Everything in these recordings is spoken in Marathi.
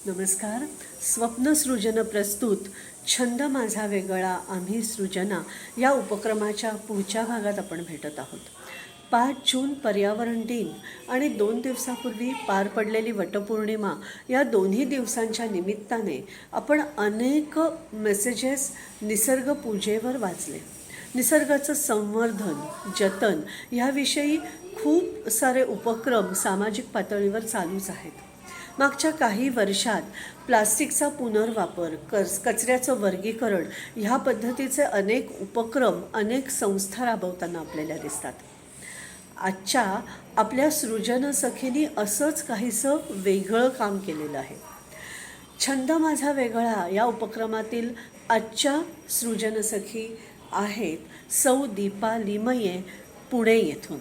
नमस्कार. स्वप्नसृजन प्रस्तुत छंद माझा वेगळा आम्ही सृजना या उपक्रमाच्या पुढच्या भागात आपण भेटत आहोत. 5 जून पर्यावरण दिन आणि 2 दिवसापूर्वी पार पडलेली वटपौर्णिमा या दोन्ही दिवसांच्या निमित्ताने आपण अनेक मेसेजेस निसर्गपूजेवर वाचले. निसर्गाचं संवर्धन, जतन ह्याविषयी खूप सारे उपक्रम सामाजिक पातळीवर चालूच आहेत. मागच्या काही वर्षात प्लास्टिकचा पुनर्वापर, कचऱ्याचं वर्गीकरण ह्या पद्धतीचे अनेक उपक्रम, अनेक संस्था राबवताना आपल्याला दिसतात. आजच्या आपल्या सृजनसखींनी असंच काहीसं वेगळं काम केलेलं आहे. छंद माझा वेगळा या उपक्रमातील आजच्या सृजनसखी आहेत सौ दीपा लिमये, पुणे येथून.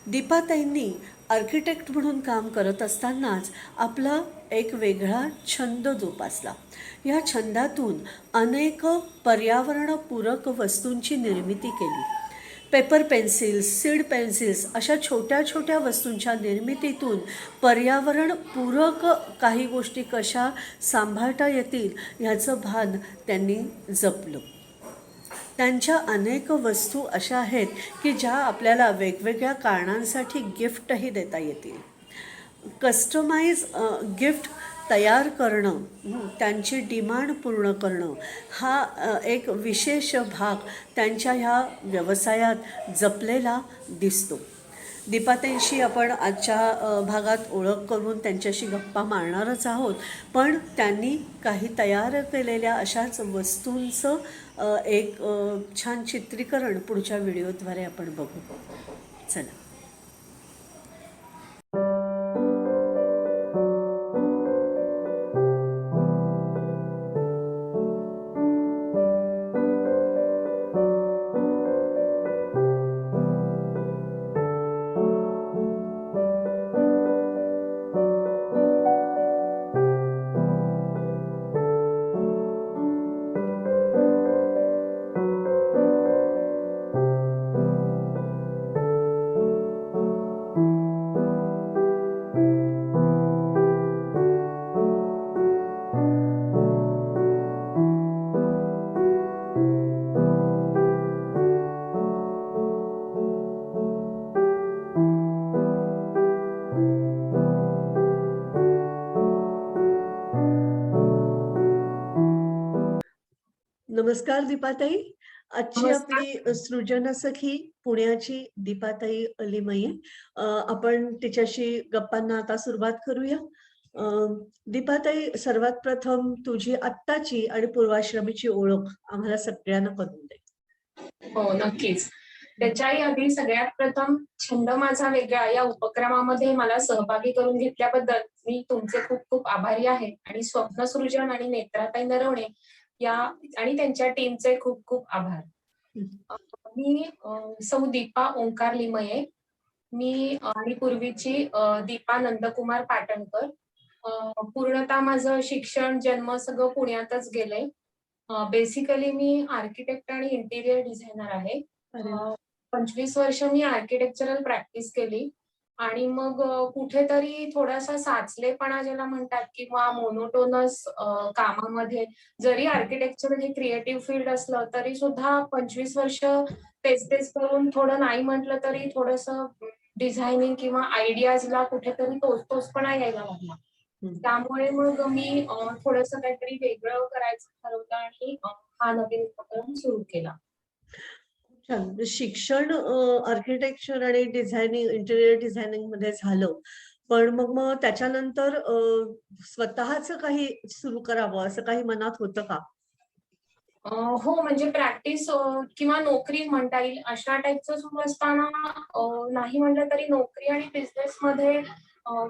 दीपाताईंनी आर्किटेक्ट म्हणून काम करत असतानाच आपला एक वेगळा छंद जोपासला. या छंदातून अनेक पर्यावरणपूरक वस्तूंची निर्मिती केली. पेपर पेन्सिल्स, सीड पेन्सिल्स अशा छोट्या छोट्या वस्तूंच्या निर्मितीतून पर्यावरणपूरक काही गोष्टी कशा सांभाळता येतील ह्याचं भान त्यांनी जपलं. त्यांच्या अनेक वस्तू अशा आहेत की ज्या आपल्याला वेगवेगळ्या कारणांसाठी गिफ्टही देता येतील. कस्टमाइज गिफ्ट तयार करणं, त्यांची डिमांड पूर्ण करणं हा एक विशेष भाग त्यांच्या ह्या व्यवसायात जपलेला दिसतो. दीपाताईंशी आपण आजच्या भागात ओळख करून त्यांच्याशी गप्पा मारणारच आहोत, पण त्यांनी काही तयार केलेल्या अशाच वस्तूंचं एक छान चित्रीकरण पुढच्या व्हिडिओद्वारे आपण बघू. चला. नमस्कार दीपाताई. आजची नमस्कार. आपली सृजनसखी पुण्याची दीपाताई लिमये. आपण तिच्याशी गप्पांना आता सुरुवात करूया. दीपाताई, सर्वात प्रथम तुझी आत्ताची आणि पूर्वाश्रमीची ओळख आम्हाला सगळ्यांना करून दे. हो, नक्कीच. त्याच्याही आधी सगळ्यात प्रथम छंद माझा वेगळा या उपक्रमामध्ये मला सहभागी करून घेतल्याबद्दल मी तुमचे खूप खूप आभारी आहे आणि स्वप्नसृजन आणि नेत्राताई नरवणे या आणि त्यांच्या टीमचे खूप खूप आभार. अ, मी सौ दीपा ओंकार लिमये. मी आणि पूर्वीची दीपा नंदकुमार पाटणकर. पूर्णतः माझं शिक्षण, जन्म सगळं पुण्यातच गेलंय. बेसिकली मी आर्किटेक्ट आणि इंटिरियर डिझायनर आहे. अरे वा. 25 वर्ष मी आर्किटेक्चरल प्रॅक्टिस केली आणि मग कुठेतरी थोडासा साचलेपणा ज्याला म्हणतात किंवा मोनोटोनस कामामध्ये, जरी आर्किटेक्चर हे क्रिएटिव्ह फील्ड असलं तरी सुद्धा 25 वर्ष तेच तेच करून थोडं नाही म्हटलं तरी थोडंसं डिझायनिंग किंवा आयडियाजला कुठेतरी तोचपणा यायला लागला. त्यामुळे मग मी थोडंसं काहीतरी वेगळं करायचं ठरवलं आणि हा नवीन उपक्रम सुरू केला. छान. म्हणजे शिक्षण आर्किटेक्चर आणि डिझायनिंग, इंटिरियर डिझायनिंग मध्ये झालं. पण मग त्याच्यानंतर स्वतःचं काही सुरू करावं असं काही मनात होतं का? हो, म्हणजे प्रॅक्टिस किंवा नोकरी म्हणता येईल अशा टाईपचं सुरू असताना नाही म्हटलं तरी नोकरी आणि बिझनेसमध्ये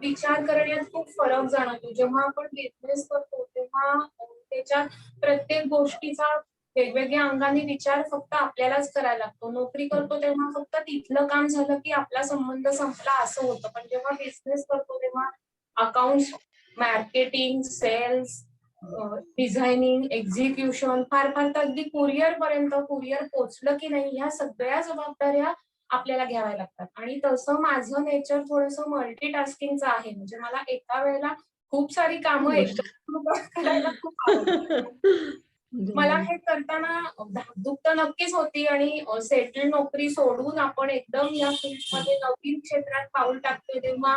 विचार करण्यात खूप फरक जाणवतो. जेव्हा आपण बिझनेस करतो तेव्हा त्याच्यात प्रत्येक गोष्टीचा वेगवेगळ्या अंगाने विचार फक्त आपल्यालाच करायला लागतो. नोकरी करतो तेव्हा फक्त तिथलं काम झालं की आपला संबंध संपला असं होतं. पण जेव्हा बिझनेस करतो तेव्हा accounts, marketing, sales, designing, execution, फार फार तर अगदी कुरिअर पोहोचलं की नाही ह्या सगळ्या जबाबदाऱ्या आपल्याला घ्याव्या लागतात. आणि तसं माझं नेचर थोडंसं मल्टीटास्किंगचं आहे. म्हणजे मला एका वेळेला खूप सारी कामं गोष्ट. एकत्र करायला खूप आवडतं. मला बरं. हे करताना धाकधूक तर नक्कीच होती आणि सेटल नोकरी सोडून आपण एकदम या फील्डमध्ये नवीन क्षेत्रात पाऊल टाकतोय तेव्हा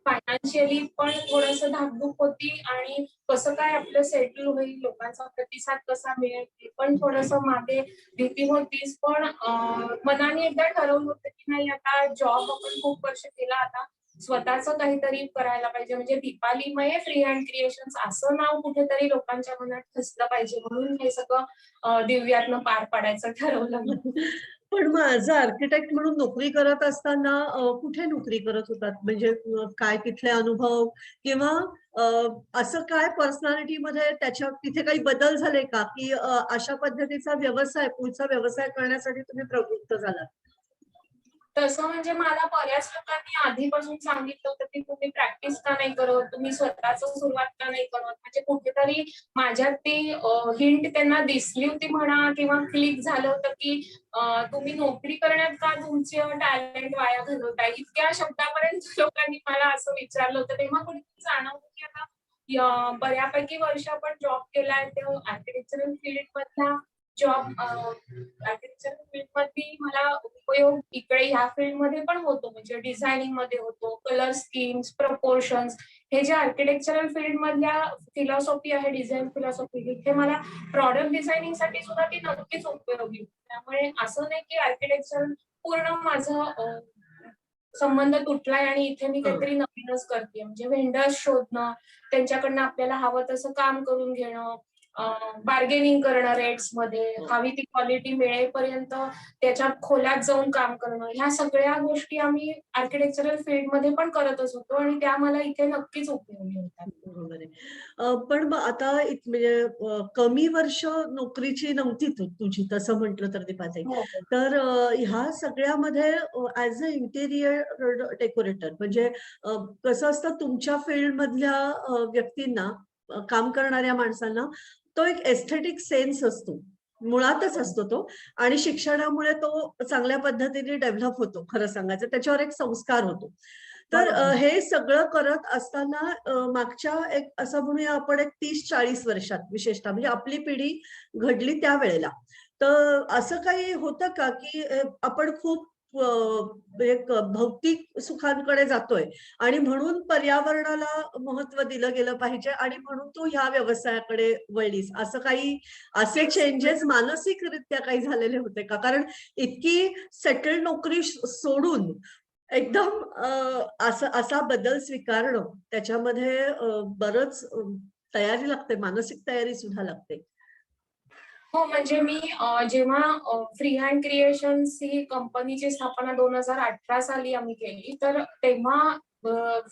फायनान्शियली पण थोडंसं धाकधूक होती आणि कसं काय आपलं सेटल होईल, लोकांचा प्रतिसाद कसा मिळेल, हे पण थोडंसं मागे भीती होतीच. पण मनाने एकदा ठरवलं होतं की नाही आता जॉब आपण खूप वर्ष केला, आता स्वतःचं काहीतरी करायला पाहिजे. म्हणजे दीपाली मये फ्री हँड क्रिएशन्स असं नाव कुठेतरी लोकांच्या मनात ठसलं पाहिजे म्हणून हे सगळं दिव्यातनं पार पाडायचं ठरवलं मी. पण मग ॲज अ आर्किटेक्ट म्हणून नोकरी करत असताना कुठे नोकरी करत होतात? म्हणजे काय तिथले अनुभव किंवा अ, असं काय पर्सनॅलिटीमध्ये त्याच्या तिथे काही बदल झाले का? की अशा पद्धतीचा व्यवसाय, पुढचा व्यवसाय करण्यासाठी तुम्ही प्रवृत्त झालात? तसं म्हणजे मला बऱ्याच लोकांनी आधीपासून सांगितलं होतं, की तुम्ही प्रॅक्टिस का नाही करत? तुम्ही स्वतःचं सुरुवात का नाही करत? म्हणजे कुठेतरी माझ्यात ती हिंट त्यांना दिसली होती म्हणा किंवा क्लिक झालं होतं, की तुम्ही नोकरी करण्यात का तुमचं टॅलेंट वाया घालवताय? इतक्या शब्दापर्यंत लोकांनी मला असं विचारलं होतं. तेव्हा कुठेतरी जाणवलं, की आता बऱ्यापैकी वर्ष आपण जॉब केलाय, तो आर्किटेक्चरल फील्डमधला जॉब आर्किटेक्चर फील्डमध्ये मला उपयोग इकडे ह्या फील्डमध्ये पण होतो. म्हणजे डिझायनिंगमध्ये होतो, कलर स्कीम्स, प्रपोर्शन्स हे जे आर्किटेक्चरल फील्डमधल्या फिलॉसॉफी आहे, डिझाइन फिलॉसॉफी इथे मला प्रॉडक्ट डिझायनिंगसाठी सुद्धा ती नक्कीच उपयोगी होते. त्यामुळे असं नाही की आर्किटेक्चर पूर्ण माझं संबंध तुटलाय आणि इथे मी हं. काहीतरी नवीनच करतेय. म्हणजे व्हेंडर्स शोधणं, त्यांच्याकडनं आपल्याला हवं तसं काम करून घेणं, बार्गेनिंग करणं रेट्समध्ये, हो. हवी ती क्वालिटी मिळेपर्यंत त्याच्या खोलात जाऊन काम करणं. ह्या सगळ्या गोष्टी आम्ही आर्किटेक्चरल फील्डमध्ये पण करतच होतो आणि त्या मला इथे नक्कीच उपयोगी होतात. बरोबर आहे. पण मग आता म्हणजे कमी वर्ष नोकरीची नव्हती तुझी तसं म्हटलं तर दीपाताई. हो, हो. तर ह्या सगळ्यामध्ये ॲज अ इंटिरियर डेकोरेटर म्हणजे कसं असतं तुमच्या फील्डमधल्या व्यक्तींना काम करणाऱ्या माणसांना तो एक एस्थेटिक सेन्स असतो. मुळातच बरोबर. असतो तो आणि शिक्षणामुळे तो चांगल्या पद्धतीने डेव्हलप होतो खरं सांगायचं. त्याच्यावर एक संस्कार होतो. तर बरोबर. हे सगळं करत असताना मागच्या एक असं म्हणूया आपण एक 30-40 वर्षात विशेषतः म्हणजे आपली पिढी घडली त्यावेळेला. तर असं काही होतं का, की आपण खूप एक भौतिक सुखांकडे जातोय आणि म्हणून पर्यावरणाला महत्त्व दिलं गेलं पाहिजे आणि म्हणून तू ह्या व्यवसायाकडे वळलीस. असं काही असे चेंजेस मानसिकरित्या काही झालेले होते का? कारण इतकी सेटल्ड नोकरी सोडून एकदम असं असा बदल स्वीकारणं त्याच्यामध्ये बरंच तयारी लागते, मानसिक तयारी सुद्धा लागते. हो, म्हणजे मी जेव्हा फ्री हँड क्रिएशन्स ही कंपनीची स्थापना 2018 साली आम्ही केली. तर तेव्हा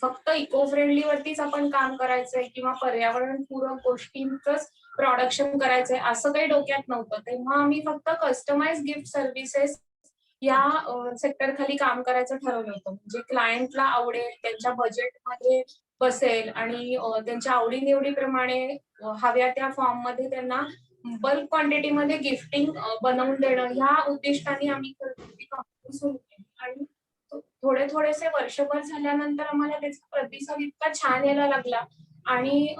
फक्त इको फ्रेंडली वरतीच आपण काम करायचंय किंवा पर्यावरणपूरक गोष्टींचंच प्रोडक्शन करायचंय असं काही डोक्यात नव्हतं. तेव्हा आम्ही फक्त कस्टमाइज्ड गिफ्ट सर्व्हिसेस या सेक्टरखाली काम करायचं ठरवलं होतं. म्हणजे क्लायंटला आवडेल, त्यांच्या बजेटमध्ये बसेल आणि त्यांच्या आवडी-निवडीप्रमाणे हव्या त्या फॉर्ममध्ये त्यांना बल्क क्वांटिटीमध्ये गिफ्टिंग बनवून देणं ह्या उद्दिष्टाने आम्ही ती कंपनी सुरू केली आणि थोडे थोडेसे वर्षभर झाल्यानंतर आम्हाला त्याचा प्रतिसाद इतका छान यायला लागला आणि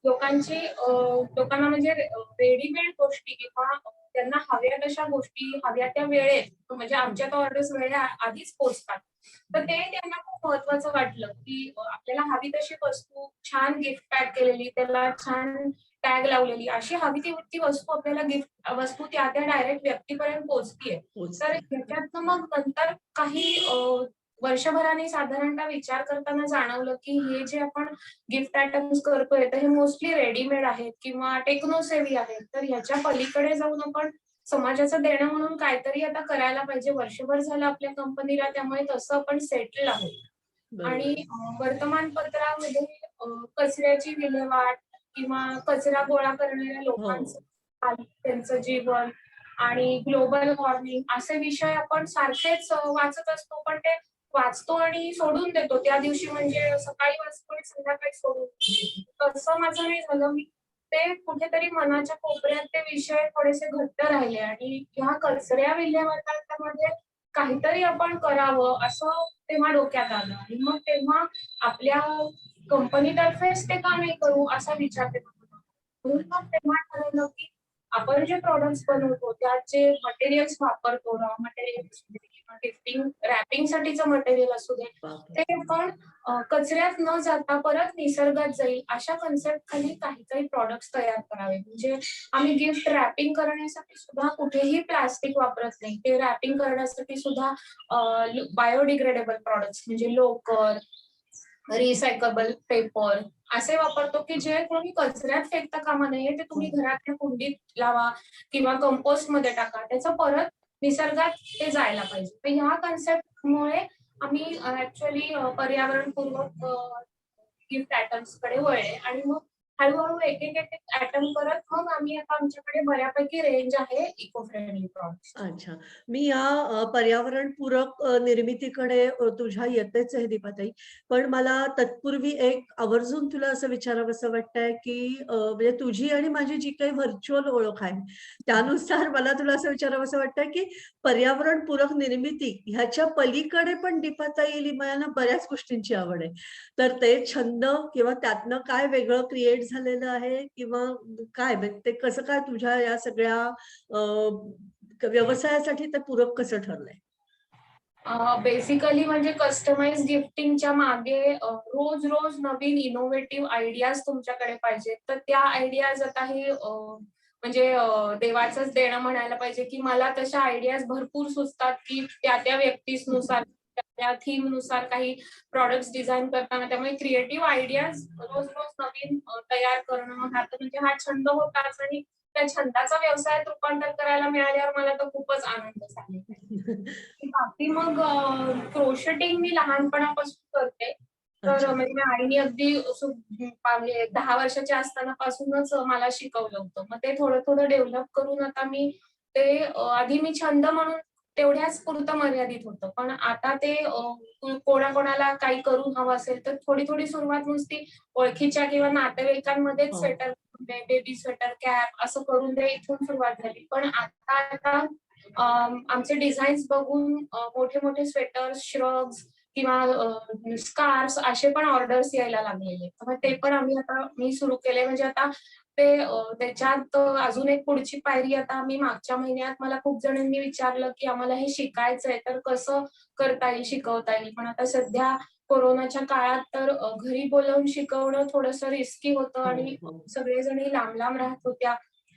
लोकांना म्हणजे रेडीमेड गोष्टी किंवा त्यांना हव्या तशा गोष्टी हव्या त्या वेळेत म्हणजे हं. आमच्या तर ऑर्डर्स आधीच पोहोचतात. तर ते त्यांना खूप महत्वाचं वाटलं, की आपल्याला हवी तशी वस्तू छान गिफ्ट पॅक केलेली, त्याला छान टॅग लावलेली अशी हवी ती वस्तू आपल्याला गिफ्ट वस्तू त्या डायरेक्ट व्यक्तीपर्यंत पोहोचतीये. तर पोहोचते. ह्याच्यातनं मग नंतर काही वर्षभराने साधारणतः विचार करताना जाणवलं, की हे जे आपण गिफ्ट आयटम्स करतोय, तर हे मोस्टली रेडीमेड आहेत किंवा टेक्नो सेव्ही आहेत. तर ह्याच्या पलीकडे जाऊन आपण समाजाचं देणं म्हणून काहीतरी आता करायला पाहिजे. वर्षभर झालं आपल्या कंपनीला, त्यामुळे तसं आपण सेटल आहोत. बरोबर आणि आहे. वर्तमानपत्रामध्ये कचऱ्याची विल्हेवाट किंवा कचरा गोळा करणाऱ्या हो. लोकांचं हाल, त्यांचं जीवन आणि ग्लोबल वॉर्मिंग असे विषय आपण सारखेच वाचत असतो. पण ते वाचतो आणि सोडून देतो. त्या दिवशी म्हणजे सकाळी वाचतो आणि संध्याकाळी सोडून देतो. तसं माझं नाही झालं. मी ते कुठेतरी मनाच्या कोपऱ्यात ते विषय थोडेसे घट्ट राहिले आणि ह्या कचऱ्या विल्हेवाटामध्ये काहीतरी आपण करावं असं तेव्हा डोक्यात आलं आणि मग तेव्हा आपल्या कंपनीतर्फेच ते का नाही करू असा विचार तेव्हा होता. म्हणून मग तेव्हा ठरवलं की आपण जे प्रॉडक्ट्स बनवतो त्यात जे मटेरियल्स वापरतो, रॉ मटेरियल असू दे किंवा गिफ्टिंग रॅपिंग साठीचं मटेरियल असू दे, बापरे. ते आपण कचऱ्यात न जाता परत निसर्गात जाईल अशा कन्सेप्ट खाली काही काही प्रॉडक्ट्स तयार करावे. म्हणजे आम्ही गिफ्ट रॅपिंग करण्यासाठी सुद्धा कुठेही प्लास्टिक वापरत नाही. ते रॅपिंग करण्यासाठी सुद्धा बायोडिग्रेडेबल प्रॉडक्ट्स म्हणजे लोकर, रिसायकलेबल पेपर असे वापरतो की जे कोणी कचऱ्यात फेकता कामा नये. ते तुम्ही घरातल्या कुंडीत लावा किंवा कंपोस्ट मध्ये टाका. त्याचं परत निसर्गात ते जायला पाहिजे. तर ह्या कन्सेप्टमुळे आम्ही ऍक्च्युअली पर्यावरणपूर्वक गिफ्ट आयटम्स कडे वळले आणि मग हळूहळू एक एक एक आयटम करत मग आम्ही आता आमच्याकडे बऱ्यापैकी रेंज आहे इको फ्रेंडली प्रॉडक्ट्स. अच्छा. मी या पर्यावरणपूरक निर्मितीकडे तुझ्या येतेच आहे दीपाताई. पण मला तत्पूर्वी एक आवर्जून तुला असं विचारावसं वाटतंय, की म्हणजे तुझी आणि माझी जी काही व्हर्चुअल ओळख आहे, त्यानुसार मला तुला असं विचारावसं वाटतंय, की पर्यावरणपूरक निर्मिती ह्याच्या पलीकडे पण दीपाताई लिमयांना बऱ्याच गोष्टींची आवड आहे. तर ते छंद किंवा त्यातनं काय वेगळं क्रिएट झालेलं आहे किंवा काय म्हणजे ते कसं काय तुझ्या या सगळ्या व्यवसायासाठी ते पूरक कसं ठरलंय? बेसिकली म्हणजे कस्टमाइज गिफ्टिंगच्या मागे रोज रोज नवीन इनोव्हेटिव्ह आयडियाज तुमच्याकडे पाहिजेत. तर त्या आयडियाज आता हे म्हणजे देवाचंच देणं म्हणायला पाहिजे की मला तशा आयडियाज भरपूर सुचतात की त्या त्या व्यक्तीनुसार त्या थीम नुसार काही प्रॉडक्ट्स डिझाईन करताना. त्यामुळे क्रिएटिव्ह आयडियाज रोज रोज नवीन तयार करणं हा तर म्हणजे हा छंद होताच आणि त्या छंदाचा व्यवसायात रूपांतर करायला मिळाल्यावर मला तर खूपच आनंद झाला. बाकी मग क्रोशेटिंग मी लहानपणापासून करते. तर अच्छा. म्हणजे माझ्या आईने अगदी म्हणजे 10 वर्षाच्या असतानापासूनच मला शिकवलं होतं. मग ते थोडं-थोडं डेव्हलप करून आता मी ते आधी मी छंद म्हणून तेवढ्याच पुरतं मर्यादित होतं. पण आता ते कोणाकोणाला काही करून हवं असेल तर थोडी-थोडी सुरुवात नुसती ओळखीच्या किंवा नातेवाईकांमध्येच हो. स्वेटर, बेबी स्वेटर, कॅप असं करून ते इथून सुरुवात झाली. पण आता आमचे डिझाईन्स बघून मोठे-मोठे स्वेटर्स, श्रग्स किंवा स्कार्फ्स असे पण ऑर्डर्स यायला लागलेले. तर मग ते पण मी सुरू केले. म्हणजे आता ते त्याच्यात अजून एक पुढची पायरी आता मी मागच्या महिन्यात मला खूप जणांनी विचारलं, की आम्हाला हे शिकायचंय तर कसं करता येईल, शिकवता येईल. पण आता सध्या कोरोनाच्या काळात तर घरी बोलावून शिकवणं थोडंसं रिस्की होतं हो, आणि हो. सगळेजणी लांब-लांब राहत होत्या.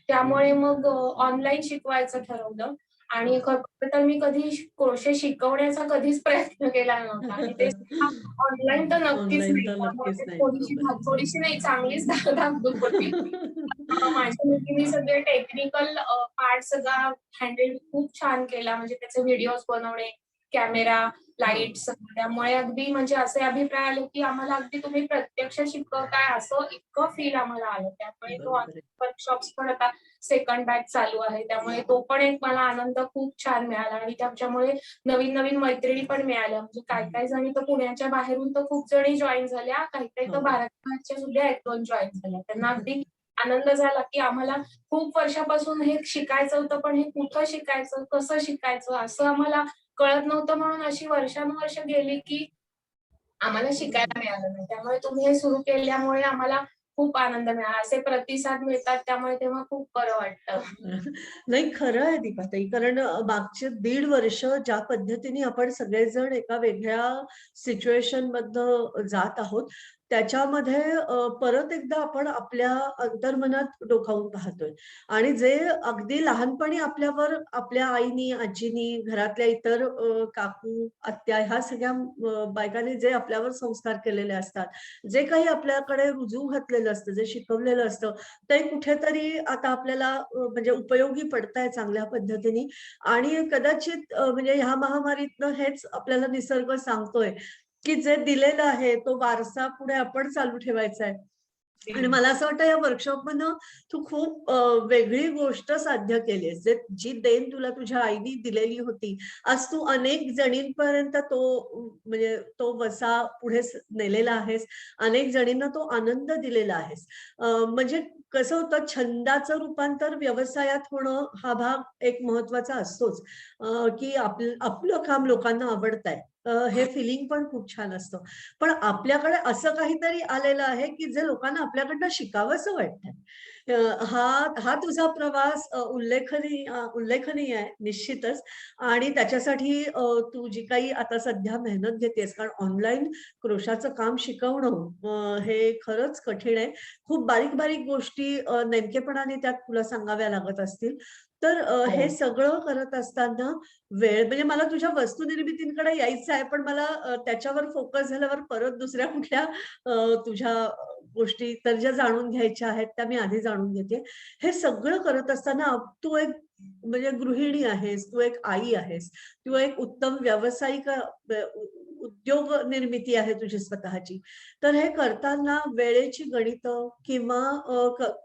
त्यामुळे मग ऑनलाईन शिकवायचं ठरवलं. आणि हां. खरं तर मी कधी क्रोशे शिकवण्याचा कधीच प्रयत्न केला नव्हता आणि ते सुद्धा ऑनलाईन तर नक्कीच ऑनलाईन नाही. तर त्यामुळे नक्कीच ते नाही. थोडीशी बरोबर. थोडीशी नाही चांगलीच धाकधूक होती. माझ्या मुलीने सगळे टेक्निकल पार्ट सगळा हँडल खूप छान केला. म्हणजे त्याचे व्हिडिओज बनवणे, कॅमेरा, हां. लाईट्स त्यामुळे अगदी म्हणजे असे अभिप्राय आले, की आम्हाला अगदी तुम्ही प्रत्यक्ष शिकवताय असं इतकं फील आम्हाला आलं. त्यामुळे तो बरोबर आहे. वर्कशॉप्स पण आता सेकंड बॅच चालू आहे. त्यामुळे तो पण एक मला आनंद खूप छान मिळाला आणि त्याच्यामुळे नवीन-नवीन मैत्रिणी पण मिळाल्या. म्हणजे हं. काही-काही जणी तर पुण्याच्या बाहेरून तर खूप जणी जॉइन झाल्या. काही-काही तर हो. भारतभरच्या सुद्धा 1-2 जॉइन झाल्या. त्यांना अगदी आनंद झाला, की आम्हाला खूप वर्षापासून हे शिकायचं होतं, पण हे कुठं शिकायचं, कसं शिकायचं असं आम्हाला कळत नव्हतं. म्हणून अशी वर्षानुवर्ष गेली, की आम्हाला शिकायला मिळालं नाही. त्यामुळे तुम्ही हे सुरू केल्यामुळे आम्हाला खूप आनंद मिळाला. असे प्रतिसाद मिळतात त्यामुळे तेव्हा खूप बरं वाटतं. नाही खरं आहे दीपाताई. कारण मागचे 1.5 वर्ष ज्या पद्धतीने आपण सगळेजण एका वेगळ्या सिच्युएशन मधनं जात आहोत, त्याच्यामध्ये परत एकदा आपण आपल्या अंतर्मनात डोकावून पाहतोय. आणि जे अगदी लहानपणी आपल्यावर आपल्या आईनी, आजीनी, घरातल्या इतर काकू, आत्या ह्या सगळ्या बायकांनी जे आपल्यावर संस्कार केलेले असतात, जे काही आपल्याकडे रुजू घातलेलं असतं, जे शिकवलेलं असतं, ते कुठेतरी आता आपल्याला म्हणजे उपयोगी पडताय चांगल्या पद्धतीने आणि कदाचित म्हणजे ह्या महामारीतनं हेच आपल्याला निसर्ग सांगतोय, की जे दिलेलं आहे तो वारसा पुढे आपण चालू ठेवायचा आहे. आणि मला असं वाटतं या वर्कशॉप मधनं तू खूप वेगळी गोष्ट साध्य केलीस. जी देण तुला तुझ्या आईने दिलेली होती, आज तू अनेक जणींपर्यंत तो म्हणजे तो वसा पुढे नेलेला आहेस. अनेक जणींना तो आनंद दिलेला आहेस. म्हणजे कसं होतं, छंदाचं रूपांतर व्यवसायात होणं हा भाग एक महत्वाचा असतोच. की आपलं काम लोकांना आवडतंय, हे फिलिंग पण खूप छान असतं. पण आपल्याकडे असं काहीतरी आलेलं आहे की जे लोकांना आपल्याकडनं शिकावंसं वाटतंय. हा हा तुझा प्रवास उल्लेखनीय आहे निश्चितच. आणि त्याच्यासाठी तू जी काही आता सध्या मेहनत घेतेस, कारण ऑनलाईन क्रोशाचं काम शिकवणं हे खरंच कठीण आहे. खूप बारीक बारीक गोष्टी नेमकेपणाने त्यात तुला सांगाव्या लागत असतील. तर हे हो. सगळं करत असताना वेळ म्हणजे मला तुझ्या वस्तुनिर्मितीकडे यायचं आहे, पण मला त्याच्यावर फोकस झाल्यावर परत दुसऱ्या कुठल्या तुझ्या गोष्टी तर ज्या जाणून घ्यायच्या आहेत त्या मी आधी जाणून घेते. हे सगळं करत असताना तू एक म्हणजे गृहिणी आहेस, तू एक आई आहेस, तू एक उत्तम व्यावसायिक उद्योग निर्मिती आहे तुझी स्वतःची. तर हे करताना वेळेची गणितं किंवा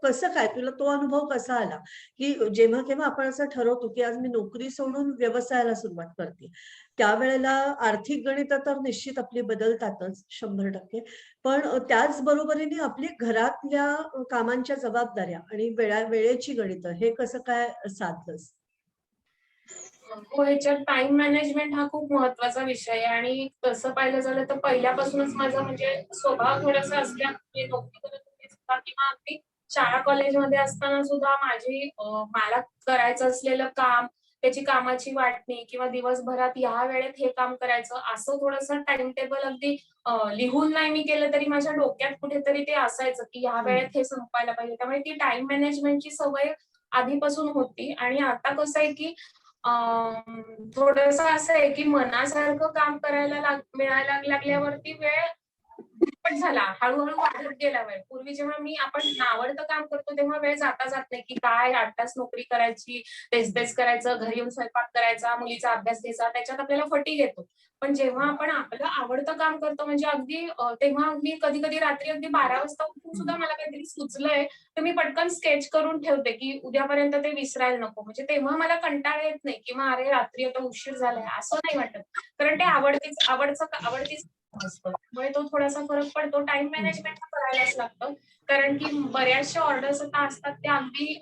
कसं काय तुला तो अनुभव कसा आला? की जेव्हा केव्हा आपण असं ठरवतो की आज मी नोकरी सोडून व्यवसायाला सुरुवात करते, त्यावेळेला आर्थिक गणितं तर निश्चित आपली बदलतातच 100%. पण त्याच बरोबरीने आपली घरातल्या कामांच्या जबाबदाऱ्या आणि वेळेची गणितं हे कसं काय साधलंस? हो, ह्याच्यात टाइम मॅनेजमेंट हा खूप महत्वाचा विषय आहे आणि तसं पाहिलं झालं तर पहिल्यापासूनच माझा म्हणजे स्वभाव थोडासा असल्यामुळे नोकरी करत होते सुद्धा किंवा अगदी शाळा कॉलेजमध्ये असताना सुद्धा मला करायचं असलेलं काम, त्याची कामाची वाटणी किंवा दिवसभरात ह्या वेळेत हे काम करायचं असं थोडंसं टाइम टेबल अगदी लिहून नाही मी केलं तरी माझ्या डोक्यात कुठेतरी ते असायचं की ह्या हं. वेळेत हे संपायला पाहिजे. त्यामुळे ती टाइम मॅनेजमेंटची सवय आधीपासून होती आणि आता कसं आहे की थोडंसं असं आहे, की मनासारखं काम करायला मिळायला लागल्यावरती वेळ दुप्पट झाला. हळू-हळू वाढत गेला वेळ. पूर्वी जेव्हा आपण नावडतं काम करतो, तेव्हा वेळ जाता जात नाही, की काय 8 तास नोकरी करायची, तेच-तेच करायचं, घरी येऊन स्वयंपाक करायचा, मुलीचा अभ्यास घ्यायचा, त्याच्यात आपल्याला फटीग येतो. पण जेव्हा आपण आपलं आवडतं काम करतो, म्हणजे अगदी तेव्हा मी कधी-कधी रात्री अगदी 12 वाजता उठून सुद्धा मला काहीतरी सुचलंय, तर मी पटकन स्केच करून ठेवते, की उद्यापर्यंत ते विसरायला नको. म्हणजे तेव्हा मला कंटाळा येत नाही किंवा अरे रात्री आता उशीर झालाय असं नाही वाटत. कारण ते आवडतीच असतं. त्यामुळे तो थोडासा फरक पडतो. टाईम मॅनेजमेंट करायलाच लागतं. कारण की बऱ्याचशा ऑर्डर्स आता असतात त्या अगदी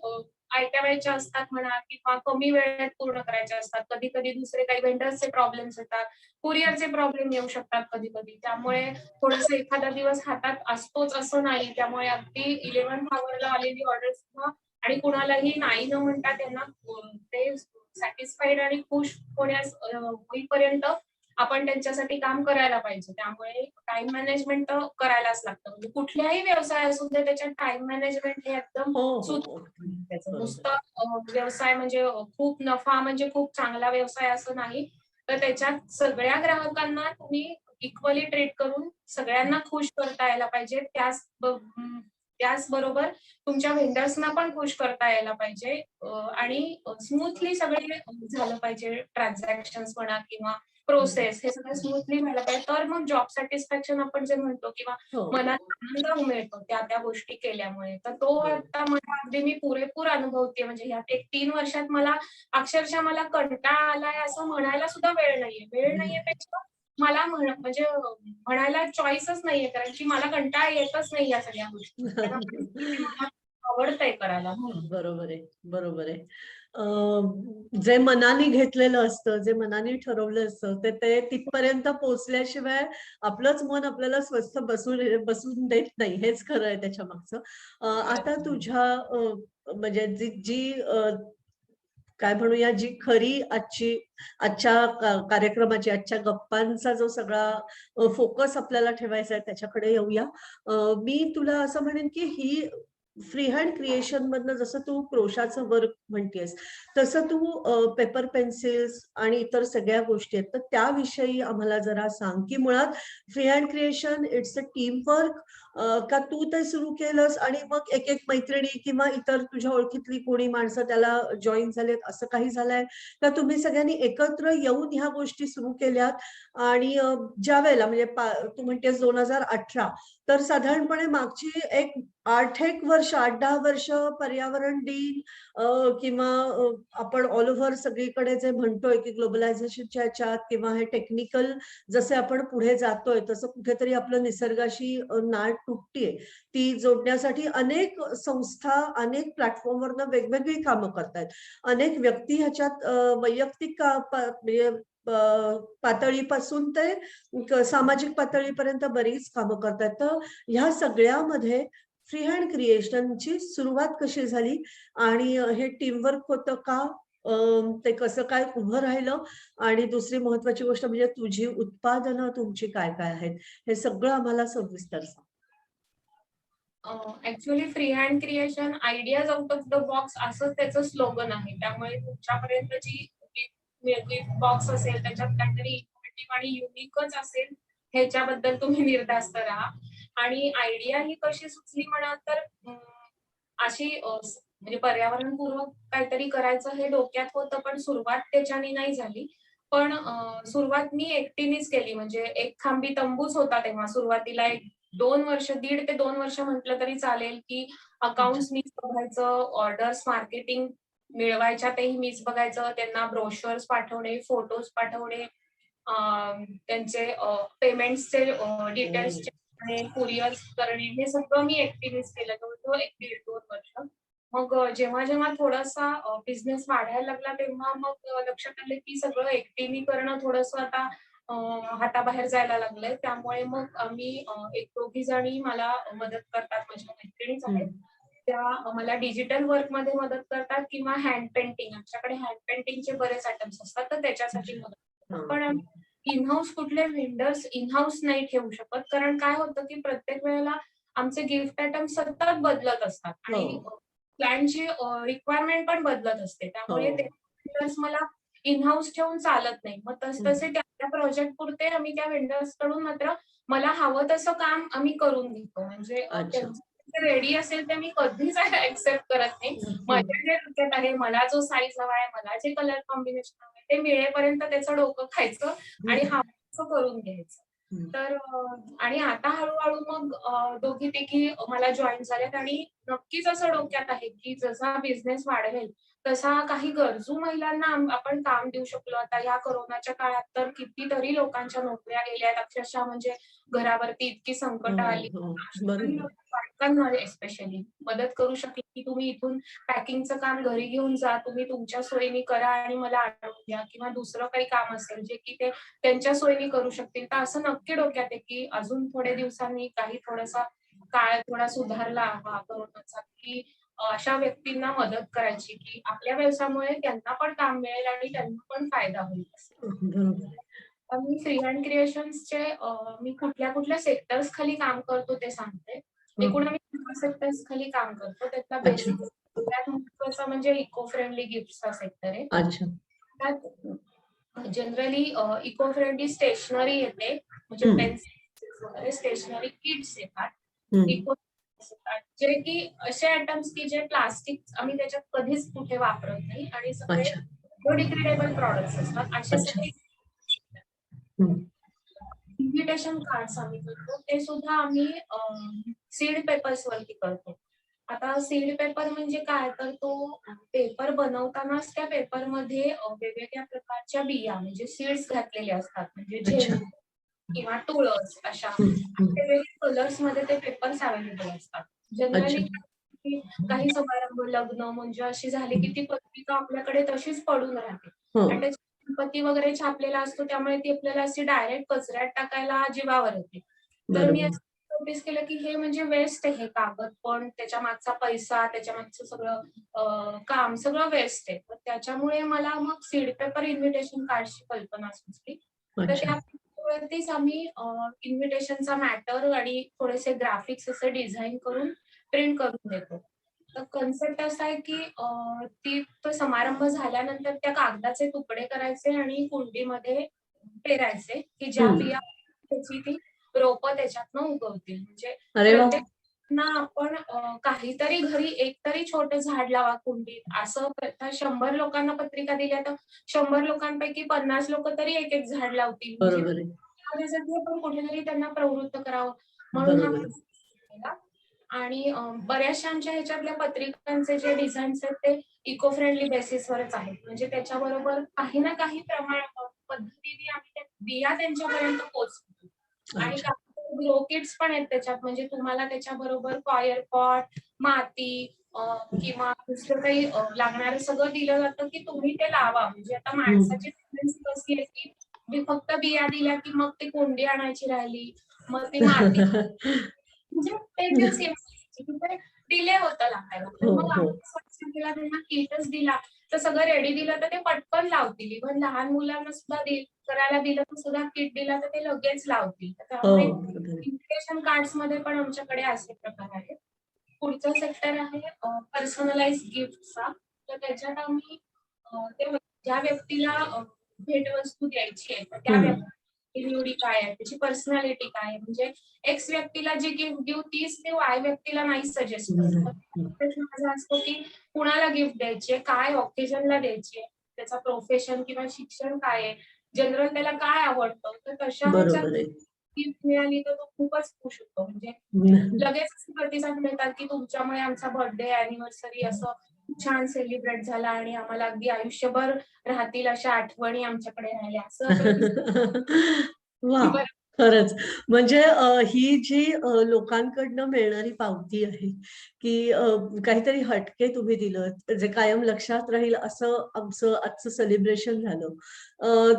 आयत्या वेळेच्या असतात म्हणा किंवा कमी वेळेत पूर्ण करायच्या असतात. कधी-कधी दुसरे काही व्हेंडर्सचे प्रॉब्लेम्स येतात. कुरिअरचे प्रॉब्लेम येऊ शकतात कधी-कधी. त्यामुळे थोडंसं एखादा दिवस हातात असतोच असं नाही. त्यामुळे अगदी 11th हॉवरला आलेली ऑर्डर सुद्धा आणि कुणालाही नाही न म्हणता त्यांना ते सॅटिस्फाईड आणि खुश होईपर्यंत आपण त्यांच्यासाठी काम करायला पाहिजे. त्यामुळे टाईम मॅनेजमेंट तर करायलाच लागतं. म्हणजे कुठल्याही व्यवसाय असू दे त्याच्यात टाईम मॅनेजमेंट हे एकदम हो, हो, हो. सूत्र त्याचं. बरोबर नुसतं आहे. व्यवसाय म्हणजे खूप नफा म्हणजे खूप चांगला व्यवसाय असं नाही. तर त्याच्यात सगळ्या ग्राहकांना तुम्ही इक्वली ट्रीट करून सगळ्यांना खुश करता यायला पाहिजे. त्याचबरोबर तुमच्या व्हेंडर्सना पण खुश करता यायला पाहिजे आणि स्मूथली सगळे झालं पाहिजे ट्रान्झॅक्शन्स म्हणा किंवा हं. प्रोसेस हे सगळं स्मूथली व्हायला पाहिजे. तर मग जॉब सॅटिस्फॅक्शन आपण जे म्हणतो किंवा हो, मनात आनंद मिळतो त्या गोष्टी केल्यामुळे. तर तो बरोबर. आता मला अगदी मी पुरेपूर अनुभवतेय. म्हणजे ह्यात एक 3 वर्षात मला अक्षरशः मला कंटाळा आलाय असं म्हणायला सुद्धा वेळ नाहीये. वेळ नाहीये पेक्षा मला म्हणजे म्हणायला चॉईसच नाहीये कारण की मला कंटाळा येतच नाही या सगळ्या गोष्टी. कारण मला आवडतंय करायला म्हणून. बरोबर आहे, बरोबर आहे. जे मनाने घेतलेलं असतं, जे मनाने ठरवलं असतं, ते ते तिथपर्यंत पोहोचल्याशिवाय आपलंच मन आपल्याला स्वस्थ बसून देत नाही. हेच खरं आहे त्याच्या मागचं. आता तुझ्या म्हणजे जी जी काय म्हणूया जी खरी आजच्या कार्यक्रमाची, आजच्या गप्पांचा जो सगळा फोकस आपल्याला ठेवायचा आहे त्याच्याकडे येऊया. मी तुला असं म्हणेन की ही फ्री हँड क्रिएशन मधनं जसं तू क्रोशाचं वर्क म्हणतेस, तसं तू पेपर पेन्सिल्स आणि इतर सगळ्या गोष्टी आहेत, तर त्याविषयी आम्हाला जरा सांग, की मुळात free hand creation it's a team work, का तू ते सुरू केलंस आणि मग एक मैत्रिणी किंवा इतर तुझ्या ओळखीतली कोणी माणसं त्याला जॉईन झालेत असं काही झालंय? का तुम्ही सगळ्यांनी एकत्र येऊन ह्या गोष्टी सुरू केल्यात आणि ज्या वेळेला म्हणजे तू म्हणतेस 2018 तर साधारणपणे मागची एक 8 वर्ष 8-10 वर्ष पर्यावरण दिन किंवा आपण ऑल ओव्हर सगळीकडे जे म्हणतोय की ग्लोबलायझेशनच्या ह्याच्यात किंवा हे टेक्निकल जसे आपण पुढे जातोय तसं कुठेतरी आपलं निसर्गाशी नाळ तुटतीये. ती जोडण्यासाठी अनेक संस्था अनेक प्लॅटफॉर्मवरनं वेगवेगळी कामं करतायत. अनेक व्यक्ती ह्याच्यात वैयक्तिक म्हणजे पातळीपासून ते सामाजिक पातळीपर्यंत बरीच कामं करतात. तर ह्या सगळ्यामध्ये फ्री हँड क्रिएशनची सुरुवात कशी झाली आणि हे टीमवर्क होतं का? ते कसं काय उभं राहिलं? आणि दुसरी महत्वाची गोष्ट म्हणजे तुझी उत्पादनं तुमची काय-काय आहेत? हे सगळं आम्हाला सविस्तर सांग. Actually free hand creation ideas out of the box असं त्याचं स्लोगन आहे. त्यामुळे तुमच्यापर्यंत जी गिफ्ट बॉक्स असेल त्याच्यात काहीतरी इनोव्हेटिव्ह आणि युनिकच असेल ह्याच्याबद्दल तुम्ही निर्धास्त राहा. आणि आयडिया ही कशी सुचली म्हणाल तर अशी म्हणजे पर्यावरणपूर्वक काहीतरी करायचं हे डोक्यात होतं, पण सुरुवात त्याच्याने नाही झाली. पण सुरुवात मी एकटीनेच केली. म्हणजे एक खांबी तंबूच होता तेव्हा सुरुवातीला. 2 वर्ष, 1.5 ते 2 वर्ष म्हटलं तरी चालेल, की अच्छा. अकाउंट्स मीच बघायचं, ऑर्डर्स, मार्केटिंग मिळवायच्या तेही मीच बघायचं, त्यांना ब्रोशर्स पाठवणे, फोटोज पाठवणे, त्यांचे पेमेंट्सचे डिटेल्स हं. चेक करणे, कुरिअर्स करणे, हे सगळं मी एकटीनेच केलं जवळ-जवळ 1 1.5-2 वर्ष. मग जेव्हा-जेव्हा थोडासा बिझनेस वाढायला लागला, तेव्हा मग लक्षात आलं, की सगळं एकटीने करणं थोडंसं आता अ, हाताबाहेर जायला लागलंय. त्यामुळे मग आम्ही एक दोघी जणी मला मदत करतात, माझ्या मैत्रिणीच हं. आहेत. त्या मला डिजिटल वर्कमध्ये मदत करतात किंवा हँड पेंटिंग. आमच्याकडे हँड पेंटिंगचे बरेच आयटम्स असतात, तर त्याच्यासाठी अच्छा. मदत करतात. हां, पण हां. इन हाऊस कुठले व्हेंडर्स इन हाऊस नाही ठेवू शकत. कारण काय होतं, की प्रत्येक वेळेला आमचे गिफ्ट आयटम सतत बदलत असतात हो, आणि क्लायंटची रिक्वायरमेंट पण बदलत असते. त्यामुळे ते हो. व्हेंडर्स मला इन हाऊस ठेवून चालत नाही. मग हं. तसे त्या प्रोजेक्ट पुरते आम्ही त्या व्हेंडर्स कडून मात्र मला हवं तसं काम आम्ही करून घेतो. म्हणजे अच्छा. त्यांचं रेडी असेल ते मी कधीच एक्सेप्ट करत नाही. हं, हं. माझ्या जे डोक्यात आहे, मला जो साईज हवा आहे, मला जे कलर कॉम्बिनेशन हवं ते मिळेपर्यंत त्याचं डोकं खायचं आणि हं, हवं तसं करून घ्यायचं. हं. तर आणि आता हळू-हळू मग दोघी-तिघी मला जॉइन झाल्यात आणि नक्कीच असं डोक्यात आहे, की जसा बिझनेस वाढेल, तसा काही गरजू महिलांना आपण काम देऊ शकलो. आता या कोरोनाच्या काळात तर कितीतरी लोकांच्या नोकऱ्या गेल्यात. अक्षरशः म्हणजे घरावरती इतकी हो, संकटं आली. हो. अशा काही बरोबर. बायकांना स्पेशली मदत करू शकली, की तुम्ही इथून पॅकिंगचं काम घरी घेऊन जा. तुम्ही तुमच्या सोयीने करा आणि मला आणून द्या किंवा दुसरं काही काम असेल जे की ते त्यांच्या सोयीने करू शकतील. तर असं नक्की डोक्यात आहे, की अजून थोड्या दिवसांनी काही थोडासा काळ थोडा सुधारला हा कोरोनाचा, की अशा व्यक्तींना मदत करायची, की आपल्या व्यवसायामुळे त्यांना पण काम मिळेल आणि त्यांना पण फायदा होईल असं. बरोबर. तर मी फ्री हँड क्रिएशन्सचे मी कुठल्या-कुठल्या सेक्टर्स खाली काम करतो ते सांगते. एकूण हं. आम्ही 4 सेक्टर्स खाली काम करतो. त्यातला अच्छा. बेसिक सगळ्यात महत्त्वाचा म्हणजे इको फ्रेंडली गिफ्ट्सचा सेक्टर आहे. अच्छा. त्यात जनरली इको फ्रेंडली स्टेशनरी येते. म्हणजे हं, पेन्सिल्स वगैरे स्टेशनरी किट्स येतात. हं. इको येतात. जे की असे आयटम्स की जे प्लास्टिक आम्ही त्याच्यात कधीच कुठे वापरत नाही आणि सगळे अच्छा, बायोडिग्रेडेबल प्रॉडक्ट्स असतात. असे अच्छा. सगळे हं, इन्व्हिटेशन कार्ड्स आम्ही करतो. ते सुद्धा आम्ही सीड पेपर्स वरती करतो. आता सीड पेपर म्हणजे काय? तर तो पेपर बनवतानाच त्या पेपरमध्ये वेगवेगळ्या प्रकारच्या बिया म्हणजे सीड्स घातलेले असतात. म्हणजे अच्छा. झेंडू किंवा तुळस अशा हं, हं. वेगवेगळ्या कलर्समध्ये ते पेपर्स अवेलेबल असतात. अच्छा. जनरली काही समारंभ, लग्न म्हणजे अशी झाली की हं. ती पत्रिका आपल्याकडे तशीच पडून राहते आणि हं. त्याच्यात गणपती वगैरे छापलेला असतो त्यामुळे ती आपल्याला अशी डायरेक्ट कचऱ्यात टाकायला जीवावर येते. तर मी बरोबर. असं नोटीस केलं की हे म्हणजे वेस्ट आहे कागद पण त्याच्या मागचा पैसा, त्याच्या मागचं सगळं काम सगळं वेस्ट आहे. तर त्याच्यामुळे मला मग सीड पेपर इन्व्हिटेशन कार्डची कल्पना सुचली. तर अच्छा. त्यावरतीच आम्ही इन्व्हिटेशनचा मॅटर आणि थोडेसे ग्राफिक्स असे डिझाइन करून प्रिंट करून देतो. तर कन्सेप्ट असा आहे की तो समारंभ झाल्यानंतर त्या कागदाचे तुकडे करायचे आणि कुंडीमध्ये पेरायचे, की ज्या हं. बिया त्याची ती रोपं त्याच्यातनं उगवतील. म्हणजे अरे वाह! प्रत्येकाना आपण काहीतरी घरी एक तरी छोटं झाड लावा कुंडीत. असं प्रथा 100 लोकांना पत्रिका दिल्या तर 100 लोकांपैकी 50 लोकं तरी एक-एक झाड लावतील. म्हणजे बरोबर आहे. त्यासाठी आपण कुठेतरी त्यांना प्रवृत्त करावं. म्हणून हा बरोबर. केला. आणि बऱ्याचशा आमच्या ह्याच्यातल्या पत्रिकांचे जे डिझाईन्स आहेत ते इको फ्रेंडली बेसिसवरच आहेत. म्हणजे त्याच्याबरोबर काही ना काही पद्धतीने आम्ही त्या बिया त्यांच्यापर्यंत पोहोचवतो. आणि अच्छा. काही ग्रो किट्स पण आहेत त्याच्यात. म्हणजे तुम्हाला त्याच्याबरोबर कॉयर पॉट, माती किंवा दुसरं काही लागणारं सगळं दिलं जातं की तुम्ही ते लावा. म्हणजे आता माणसाची टेंडन्सी कशी आहे की मी फक्त बिया दिल्या की मग ती कोंडी आणायची राहिली, मग ती माती म्हणजे पेशन्स डिले होतं लागायला. तर हो, मग हो. आम्ही स्वतः केला त्यांना किटच दिला, तर सगळं रेडी दिलं तर ते पटकन लावतील. इव्हन लहान मुलांना सुद्धा करायला दिलं तर सुद्धा किट दिला तर ते लगेच लावतील. तर हो, त्यामुळे बरोबर आहे. इन्व्हिटेशन कार्ड्स मध्ये पण आमच्याकडे असे प्रकार आहेत. पुढचा सेक्टर आहे पर्सनलाइज गिफ्टचा. तर त्याच्यात आम्ही ज्या व्यक्तीला भेटवस्तू द्यायची आहे तर त्या हम्म. व्यक्तीची निवडी काय आहे, त्याची पर्सनॅलिटी काय आहे. म्हणजे एक्स व्यक्तीला जी गिफ्ट देऊ तीच ते वाय व्यक्तीला नाही सजेस्ट करत. हम्म. तर प्रश्न माझा असतो की कुणाला गिफ्ट द्यायची, काय ऑकेजनला द्यायची, त्याचा प्रोफेशन किंवा शिक्षण काय आहे, जनरल त्याला काय आवडतं. तर तशा ह्याच्यात बरोबर आहे. गिफ्ट मिळाली तर तो खूपच खुश होतो. म्हणजे हम्म. लगेच असे प्रतिसाद मिळतात की तुमच्यामुळे आमचा बर्थडे अॅनिव्हर्सरी असं खूप छान सेलिब्रेट झाला आणि आम्हाला अगदी आयुष्यभर राहतील अशा आठवणी आमच्याकडे राहिल्या असं वा, प्रतिसाद. खरंच. म्हणजे ही जी लोकांकडनं मिळणारी पावती आहे, की काहीतरी हटके तुम्ही दिलं, जे कायम लक्षात राहील असं आमचं आजचं सेलिब्रेशन झालं.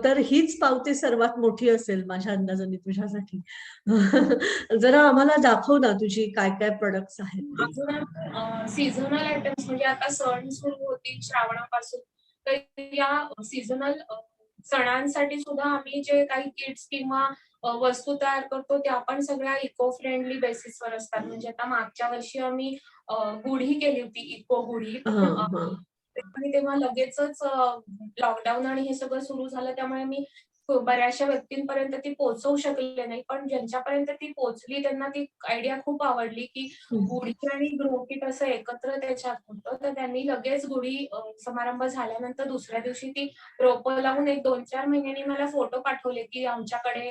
तर हीच पावती सर्वात मोठी असेल माझ्या अंदाजाने तुझ्यासाठी. जरा आम्हाला दाखव ना तुझी काय-काय प्रॉडक्ट्स आहेत ते. अजून सीझनल आयटम्स म्हणजे आता सण सुरू होतील श्रावणापासून, तर या सीझनल सणांसाठी सुद्धा आम्ही जे काही किट्स किंवा वस्तू तयार करतो त्या पण सगळ्या इको फ्रेंडली बेसिसवर असतात. म्हणजे आता मागच्या वर्षी आम्ही गुढी केली होती, इको गुढी. हां, हां. आणि तेव्हा लगेचच लॉकडाऊन आणि हे सगळं सुरू झालं त्यामुळे मी बऱ्याचशा व्यक्तींपर्यंत ती पोहोचवू शकले नाही. पण ज्यांच्यापर्यंत ती पोहोचली त्यांना ती आयडिया खूप आवडली की गुढी आणि गृह किट असं एकत्र त्याच्यात होतं. तर त्यांनी लगेच गुढी समारंभ झाल्यानंतर दुसऱ्या दिवशी ती रोपं लावून एक 2-4 महिन्यांनी मला फोटो पाठवले की आमच्याकडे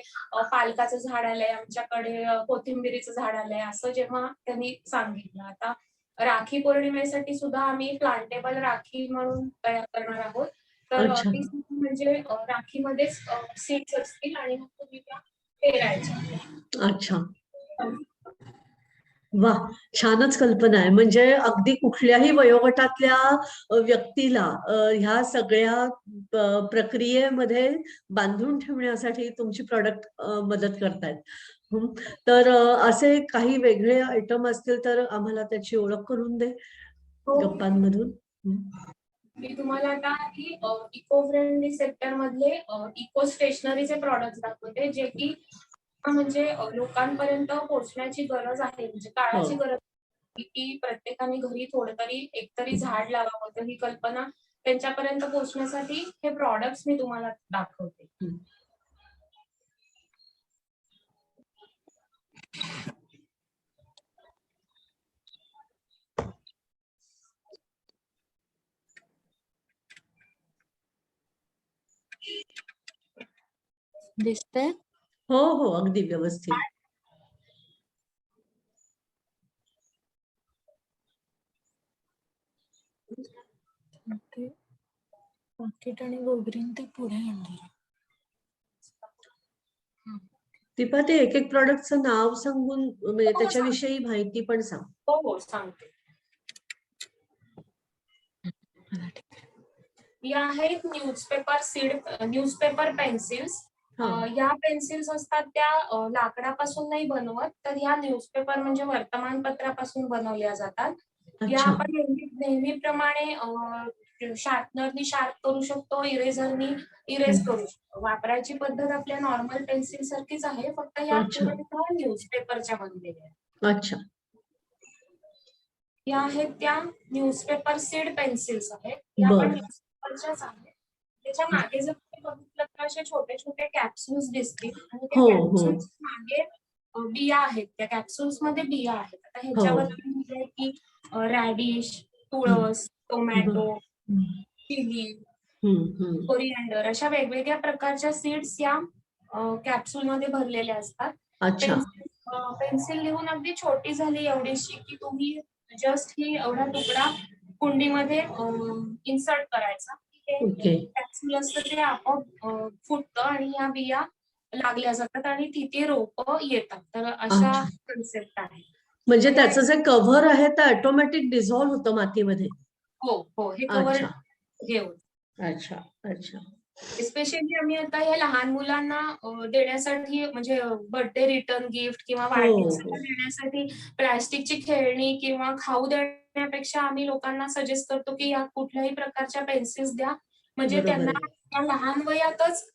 पालकाचं झाड आलंय, आमच्याकडे कोथिंबिरीचं झाड आलंय, असं जेव्हा त्यांनी सांगितलं. आता राखी पौर्णिमेसाठी सुद्धा आम्ही प्लांटेबल राखी म्हणून तयार करणार आहोत. तर अच्छा. ती म्हणजे राखीमध्येच सीड्स असतील आणि मग तुम्ही त्या पेरायच्या. अच्छा. वाह! छानच कल्पना आहे. म्हणजे अगदी कुठल्याही वयोगटातल्या व्यक्तीला ह्या सगळ्या प्रक्रियेमध्ये बांधून ठेवण्यासाठी तुमची प्रॉडक्ट मदत करतायत. हं. तर असे काही वेगळे आयटम असतील तर आम्हाला त्याची ओळख करून दे हो, गप्पांमधून. हं. मी तुम्हाला आता ही इको फ्रेंडली सेक्टर मधले इको स्टेशनरीचे प्रॉडक्ट्स दाखवते, जे की म्हणजे लोकांपर्यंत पोहोचण्याची गरज आहे. म्हणजे हो. काळाची गरज आहे की प्रत्येकाने घरी थोडं तरी एकतरी झाड लावावं. तर ही कल्पना त्यांच्यापर्यंत पोहोचण्यासाठी हे प्रॉडक्ट्स मी तुम्हाला दाखवते. हं. दिसतंय? हो, हो. अगदी व्यवस्थित. ते पाकिट आणि गोगरीन ते पुढे आणले. दीपा, ते एक-एक प्रॉडक्टचं नाव सांगून म्हणजे हो, त्याच्याविषयी माहिती पण सांग. हो, सांगते. या आहेत न्यूजपेपर पेन्सिल्स. हां. या पेन्सिल्स असतात त्या लाकडापासून नाही बनवत, तर ह्या न्यूजपेपर म्हणजे वर्तमानपत्रापासून बनवल्या जातात. या अच्छा. आपण नेहमीप्रमाणे शार्पनरनी शार्प करू शकतो, इरेझरनी इरेज हं. करू शकतो. वापरायची पद्धत आपल्या नॉर्मल पेन्सिल सारखीच आहे, फक्त या अच्छा. पूर्णतः न्यूजपेपरच्या बनलेल्या आहेत. अच्छा. या आहेत त्या न्यूजपेपर सीड पेन्सिल्स आहेत. या पण बरं. न्यूजपेपरच्याच आहेत. त्याच्या मागे जर तुम्ही बघितलं तर असे छोटे छोटे कॅप्सूल्स दिसतील आणि त्या हो, हो. कॅप्सूल्स मागे बिया आहेत. त्या कॅप्सूल्स मध्ये बिया आहेत. आता हो. ह्याच्यावर लिहिलंय की रॅडिश, हं. तुळस, बरं. टोमॅटो, हं. चिली, हं, हं. कोरिअँडर अशा वेगवेगळ्या प्रकारच्या सीड्स या कॅप्सूल मध्ये भरलेल्या असतात. अच्छा. पेन्सिल लिहून अगदी छोटी झाली एवढीशी की तुम्ही जस्ट ही एवढा तुकडा कुंडीमध्ये इन्सर्ट करायचा. हे ओके. कॅप्सूल असतं ते आपोआप फुटतं आणि ह्या बिया लागल्या जातात आणि तिथे रोपं येतात. तर अशा अच्छा. कन्सेप्ट आहे. म्हणजे हे त्याचं जे कव्हर आहे ते ऑटोमॅटिक डिझॉल्व्ह होतं मातीमध्ये. हो, हो. हे कव्हर अच्छा, हे होतं. अच्छा, अच्छा. स्पेशली आम्ही आता हे लहान मुलांना देण्यासाठी म्हणजे बर्थडे रिटर्न गिफ्ट किंवा हो, वाढदिवसाला हो. देण्यासाठी प्लास्टिकची खेळणी किंवा खाऊ देण्यापेक्षा आम्ही लोकांना सजेस्ट करतो, की या कुठल्याही प्रकारच्या पेन्सिल्स द्या. म्हणजे बरोबर त्यांना आहे. त्या लहान वयातच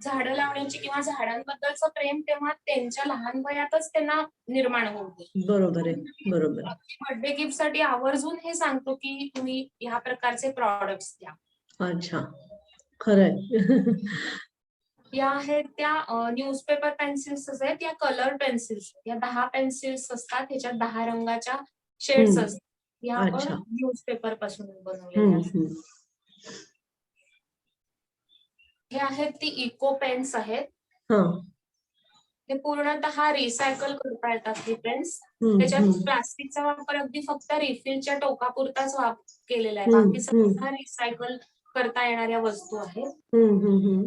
झाडं लावण्याची किंवा झाडांबद्दलचं प्रेम तेव्हा त्यांच्या लहान वयातच त्यांना निर्माण होते. बरोबर आहे. बरोबर आहे. बर्थडे गिफ्टसाठी आवर्जून हे सांगतो, की तुम्ही ह्या प्रकारचे प्रॉडक्ट्स द्या. अच्छा. खरंय. या आहेत त्या न्यूजपेपर पेन्सिल्स आहेत, या कलर पेन्सिल्स. या 10 पेन्सिल्स असतात. ह्याच्यात 10 रंगाच्या शेड्स हं. असतात. या आपण अच्छा. न्यूजपेपर पासून बनवलेल्या हं, असतात. हं. हे आहेत ती इको पेन्स आहेत. हां. हे पूर्णतः रिसायकल करता येतात हे पेन्स. हं, त्याच्यात हं. प्लास्टिकचा वापर अगदी फक्त रिफिलच्या टोकापुरताच केलेला आहे. हं, बाकी हं. सगळ्या रिसायकल करता येणाऱ्या वस्तू आहेत. हं, हं, हं.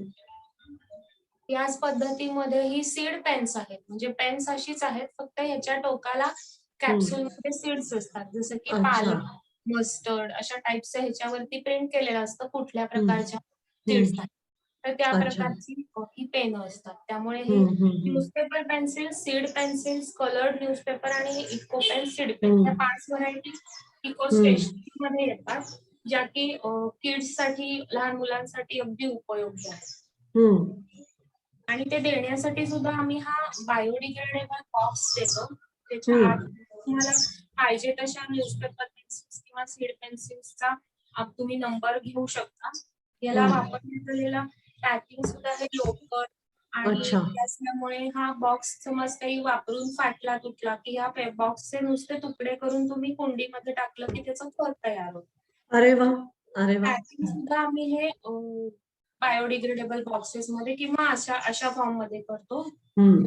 याच पद्धतीमध्ये ही सीड पेन्स आहेत. म्हणजे पेन्स अशीच आहेत, फक्त ह्याच्या टोकाला हं. कॅप्सूलमध्ये सीड्स असतात. जसं की अच्छा. पालक, मस्टर्ड अशा टाइपचं ह्याच्यावरती प्रिंट केलेलं असतं कुठल्या हं, प्रकारच्या हं. सीड्स आहेत. तर त्या अच्छा. प्रकारची ही पेनं असतात. त्यामुळे हे हं, हं, हं. Newspaper pencil, seed pencils, coloured newspaper आणि हे इको पेन, सीड पेन हं. ह्या 5 व्हरायटी इको हं. स्टेशनरीमध्ये येतात, ज्या की किड्ससाठी, लहान मुलांसाठी अगदी उपयोगी आहेत. हं. आणि ते देण्यासाठी सुद्धा आम्ही हा बायोडिग्रेडेबल बॉक्स देतो. त्याच्या हं. आत तुम्हाला पाहिजे तशा न्यूजपेपर पेन्सिल्स किंवा सीड पेन्सिल्सचा तुम्ही नंबर घेऊ शकता. याला हं. वापरण्यात आलेला पॅकिंग सुद्धा हे लोकर आणि अच्छा. हे असल्यामुळे हा बॉक्स समज काही वापरून फाटला तुटला की ह्या बॉक्सचे नुसते तुकडे करून तुम्ही कुंडीमध्ये टाकलं की त्याचं खत तयार होतं. अरे वाह! अरे वाह! पॅकिंग सुद्धा आम्ही हे बायोडिग्रेडेबल बॉक्सेसमध्ये किंवा अशा अशा फॉर्ममध्ये करतो. हं.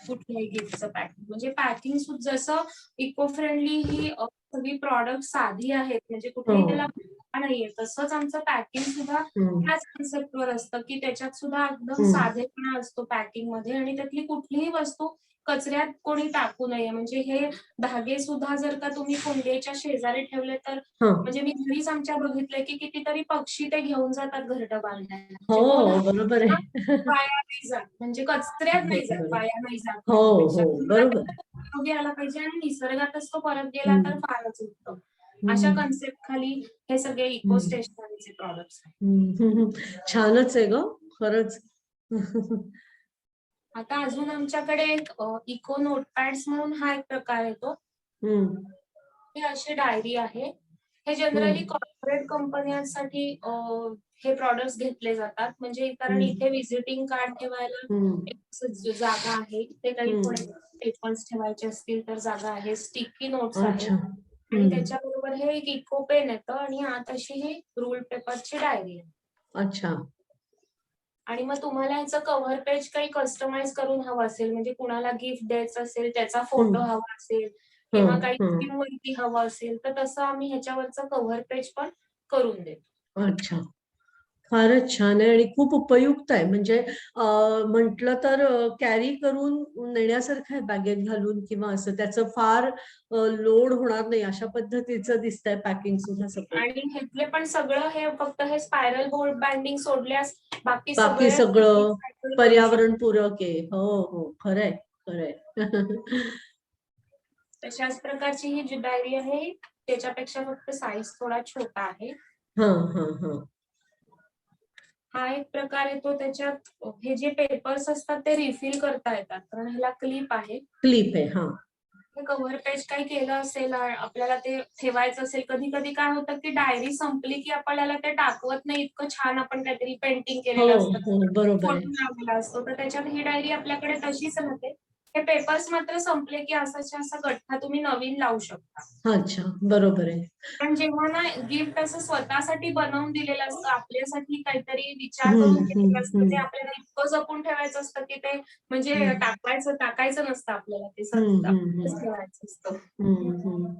कुठल्याही गिफ्टचं पॅकिंग म्हणजे पॅकिंग जसं इको फ्रेंडली ही सगळी प्रॉडक्ट साधी आहेत म्हणजे हो. कुठेही त्याला भेसळ नाहीये. तसंच आमचं पॅकिंग सुद्धा हं. ह्याच कन्सेप्टवर असतं, की त्याच्यात सुद्धा एकदम हं. साधेपणा असतो पॅकिंगमध्ये आणि त्यातली कुठलीही वस्तू कचऱ्यात कोणी टाकू नये. म्हणजे हे धागे सुद्धा जर का तुम्ही कुंडीच्या शेजारी ठेवले तर हां. म्हणजे मी घरीच आमच्या बघितलंय, की कितीतरी पक्षी ते घेऊन जातात घरटं बांधायला. हो, म्हणजे तो बरोबर धागा आहे. वाया नाही जात. म्हणजे कचऱ्यात नाही जात, बरोबर आहे. वाया नाही जात हो, म्हणण्यापेक्षा. हो. मला बरोबर आहे. त्याचा उपयोगी आला पाहिजे आणि निसर्गातच तो परत गेला तर हं. फारच उत्तम. अशा हं. कन्सेप्ट खाली हे सगळे इको हं. स्टेशनरीचे प्रॉडक्ट्स आहेत. हं, हं, हं. छानच आहे गं, खरंच. आता अजून आमच्याकडे एक इको नोटपॅड्स म्हणून हा एक प्रकार येतो. हं, ही अशी डायरी आहे. हे हं, जनरली कॉर्पोरेट कंपन्यांसाठी हे प्रॉडक्ट्स घेतले जातात. म्हणजे कारण हं, इथे व्हिजिटिंग कार्ड ठेवायला हं, एक असं जागा आहे. इथे काही हं. कोणी पेपर्स ठेवायचे असतील तर जागा आहे. स्टिकी नोट्स आहेत अच्छा. आणि हं. त्याच्याबरोबर हे एक इको पेन येतं आणि आत अशी ही रूल पेपरची डायरी आहे. अच्छा. आणि मग तुम्हाला ह्याचं कव्हर पेज काही कस्टमाइज करून हवं असेल, म्हणजे कुणाला गिफ्ट द्यायचं असेल, त्याचा हं, फोटो हवा असेल किंवा हं, काही हं. थीम वरती हवं असेल, तर तसं आम्ही ह्याच्यावरचं कव्हर पेज पण करून देतो. अच्छा. फारच छान आहे आणि खूप उपयुक्त आहे. म्हणजे म्हटलं तर कॅरी करून नेण्यासारखं आहे बॅगेत घालून किंवा असं. त्याचं फार लोड होणार नाही अशा पद्धतीचं दिसतंय पॅकिंग सुद्धा सगळं. आणि ह्यातले पण सगळं हे फक्त हे स्पायरल बोर्ड बाइंडिंग सोडल्यास बाकी बाकी सगळे सगळं रिसायकल करू शकतो. पर्यावरणपूरक आहे. हो, हो. खरंय, खरंय. तशाच प्रकारची ही जी डायरी आहे, त्याच्यापेक्षा फक्त साईज थोडा छोटा आहे. हां, हां, हां. हा एक प्रकार येतो त्याच्यात हे जे पेपर्स असतात ते रिफिल करता येतात. कारण ह्याला क्लिप आहे. क्लिप आहे. हां. ते कव्हर पेज काही केलं असेल आपल्याला ते ठेवायचं असेल, कधी-कधी काय होतं की डायरी संपली की आपल्याला ते टाकवत नाही, इतकं छान आपण काहीतरी पेंटिंग हो, केलेलं असतं. हो. बरोबर आहे. फोटो लावलेला असतो. तर त्याच्यात ही डायरी आपल्याकडे तशीच राहते. हे पेपर्स मात्र संपले की असाच्या असा गठ्ठा तुम्ही नवीन लावू शकता. अच्छा, बरोबर आहे. पण जेव्हा ना गिफ्ट असं स्वतःसाठी बनवून दिलेलं असतं, आपल्यासाठी काहीतरी विचार हं, करून हं, दिलेलं असतं, ते हं, आपल्याला इतकं जपून ठेवायचं असतं की ते म्हणजे हं, टाकायचं नसतं आपल्याला, ते हं, सतत हं, आपल्यालाच हं, ठेवायचं असतं. हं, हं.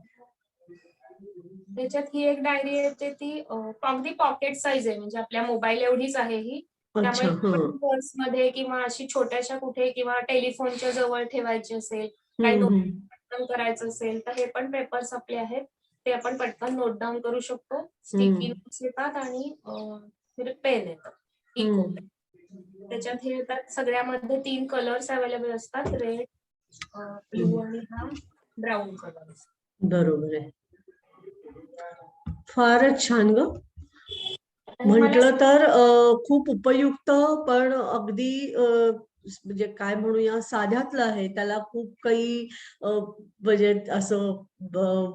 त्याच्यात ही एक डायरी येते ती अगदी पॉकेट साईज आहे, म्हणजे आपल्या मोबाईल एवढीच आहे ही. त्यामुळे अच्छा, हं. पर्समध्ये किंवा अशी छोट्याशा कुठे किंवा टेलिफोनच्या जवळ ठेवायची असेल, काही हं, हं, पटकन करायचं असेल, तर हे पण पेपर्स आपले आहेत. ते आपण पटकन नोट डाउन करू शकतो. स्टिकी हं, नोट्स येतात आणि पेन येतं. इको हं, पेन. त्याच्यात हे येतात सगळ्यामध्ये 3 कलर्स अवेलेबल असतात. रेड, ब्लू हं. आणि हा ब्राउन कलर. बरोबर आहे. फारच छान गं. आणि मला म्हटलं तर खूप उपयुक्त पण अगदी म्हणजे काय म्हणूया साध्यातलं आहे. त्याला खूप काही अ, म्हणजे असं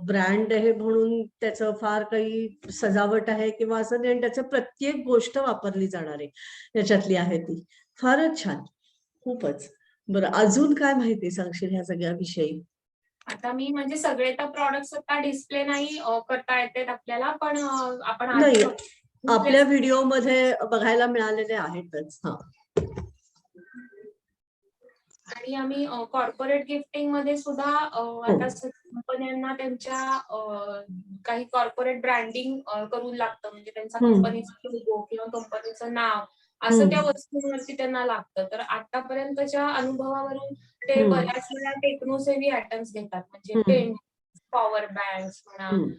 ब्रँड आहे म्हणून त्याचं फार काही सजावट आहे किंवा असं नाही आणि त्याचं प्रत्येक गोष्ट वापरली जाणार आहे. याच्यातली आहे ती. फारच छान. खूपच. बरं अजून काय माहिती सांगशील ह्या सगळ्याविषयी? आता मी म्हणजे सगळे तर प्रॉडक्ट्स आता डिस्प्ले नाही करता येतात आपल्याला, पण आपण आधी नाही, बघितले आपल्या असतील. व्हिडिओमध्ये बघायला मिळालेले आहेतच. हां. आणि आम्ही कॉर्पोरेट गिफ्टिंग मध्ये सुद्धा हो. आता कंपन्यांना त्यांच्या काही कॉर्पोरेट ब्रँडिंग करून लागतं, म्हणजे त्यांचा हं, कंपनीचा लोगो किंवा कंपनीचं नाव असं हं, त्या वस्तूंवरती त्यांना लागतं. तर आतापर्यंतच्या अनुभवावरून ते हं, बऱ्याच वेळा टेक्नोसेव्ही आयटम्स घेतात, म्हणजे हं, पेन, पॉवर बँक्स म्हणा, हं,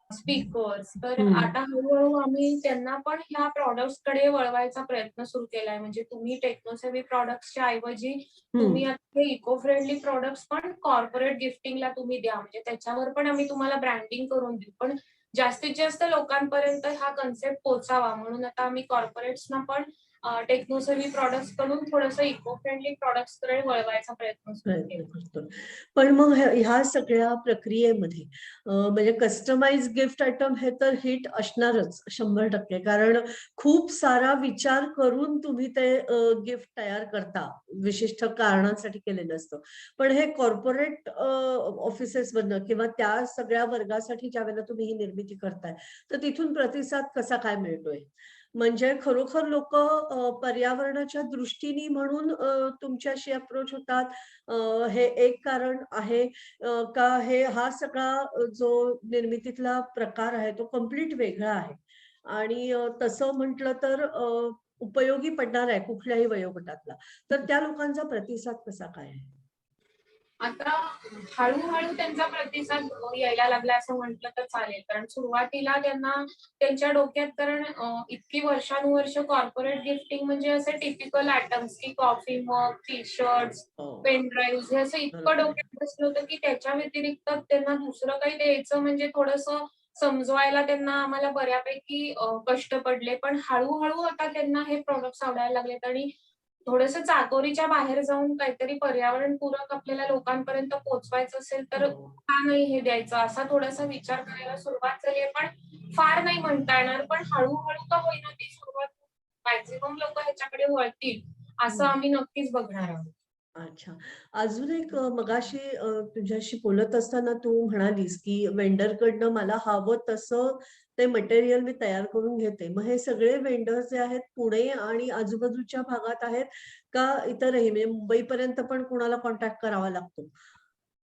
स्पीकर्स. तर हं, आता हळू-हळू आम्ही त्यांना पण ह्या प्रॉडक्ट्सकडे वळवायचा प्रयत्न सुरू केलाय. म्हणजे तुम्ही टेक्नोसेव्ही प्रॉडक्ट्सच्या ऐवजी हं. तुम्ही आता हे इको फ्रेंडली प्रॉडक्ट्स पण कॉर्पोरेट गिफ्टिंगला तुम्ही द्या. म्हणजे त्याच्यावर पण आम्ही तुम्हाला ब्रँडिंग करून देऊ. पण जास्तीत जास्त लोकांपर्यंत हा कन्सेप्ट पोहोचावा म्हणून आता आम्ही कॉर्पोरेट्सना पण टेक्नोसेव्ही प्रॉडक्ट्स कडून थोडंसं इको फ्रेंडली प्रॉडक्ट्सकडे वळवायचा प्रयत्न सुरू प्रयत्न केला. करतोय. पण मग ह्या सगळ्या प्रक्रियेमध्ये म्हणजे कस्टमाइज गिफ्ट आयटम हे तर हिट असणारच 100%. कारण खूप सारा विचार करून तुम्ही ते गिफ्ट तयार करता. विशिष्ट कारणांसाठी केलेलं असतं. पण हे कॉर्पोरेट ऑफिसेसमधनं किंवा त्या सगळ्या वर्गासाठी ज्यावेळेला तुम्ही ही निर्मिती करताय, तर तिथून प्रतिसाद कसा काय मिळतोय? म्हणजे खरोखर लोकं पर्यावरणाच्या दृष्टीने म्हणून तुमच्याशी अप्रोच होतात. हे एक कारण आहे का हा सगळा जो निर्मितीतला प्रकार आहे तो कंप्लीट वेगळा आहे आणि तसं म्हटलं तर उपयोगी पडणार आहे कुठल्याही वयोगटातला. तर त्या लोकांचा प्रतिसाद कसा काय आहे? आता हळू-हळू त्यांचा प्रतिसाद यायला लागला असं म्हटलं तर चालेल. कारण सुरुवातीला त्यांना त्यांच्या डोक्यात, कारण इतकी वर्षानुवर्ष कॉर्पोरेट गिफ्टिंग म्हणजे असे टिपिकल आयटम्स की कॉफी मग, टी-शर्ट्स, हो, पेन ड्राईव्हज हे असं इतकं बरोबर आहे. डोक्यात बसलं होतं की त्याच्या व्यतिरिक्त त्यांना दुसरं काही द्यायचं म्हणजे थोडंसं समजवायला त्यांना आम्हाला बऱ्यापैकी कष्ट पडले. पण हळू आता त्यांना हे प्रॉडक्ट्स आवडायला लागलेत आणि थोडंसं चाकोरीच्या बाहेर जाऊन काहीतरी पर्यावरणपूरक आपल्याला लोकांपर्यंत पोहोचवायचं असेल, तर हो. का नाही हे द्यायचं, असा थोडासा विचार करायला सुरुवात झाली आहे. पण फार नाही म्हणता येणार, पण हळू-हळू का होईना ती सुरुवात मॅक्सिमम लोकं ह्याच्याकडे वळतील, असं हं. आम्ही नक्कीच बघणार आहोत. अच्छा. अजून एक मगाशी तुझ्याशी बोलत असताना तू म्हणालीस, की वेंडरकडनं मला हवं तसं ते मटेरियल मी तयार करून घेते. मग हे सगळे वेंडर्स जे आहेत पुणे आणि आजूबाजूच्या भागात आहेत का इतरही? म्हणजे मुंबईपर्यंत पण कुणाला कॉन्टॅक्ट करावा लागतो?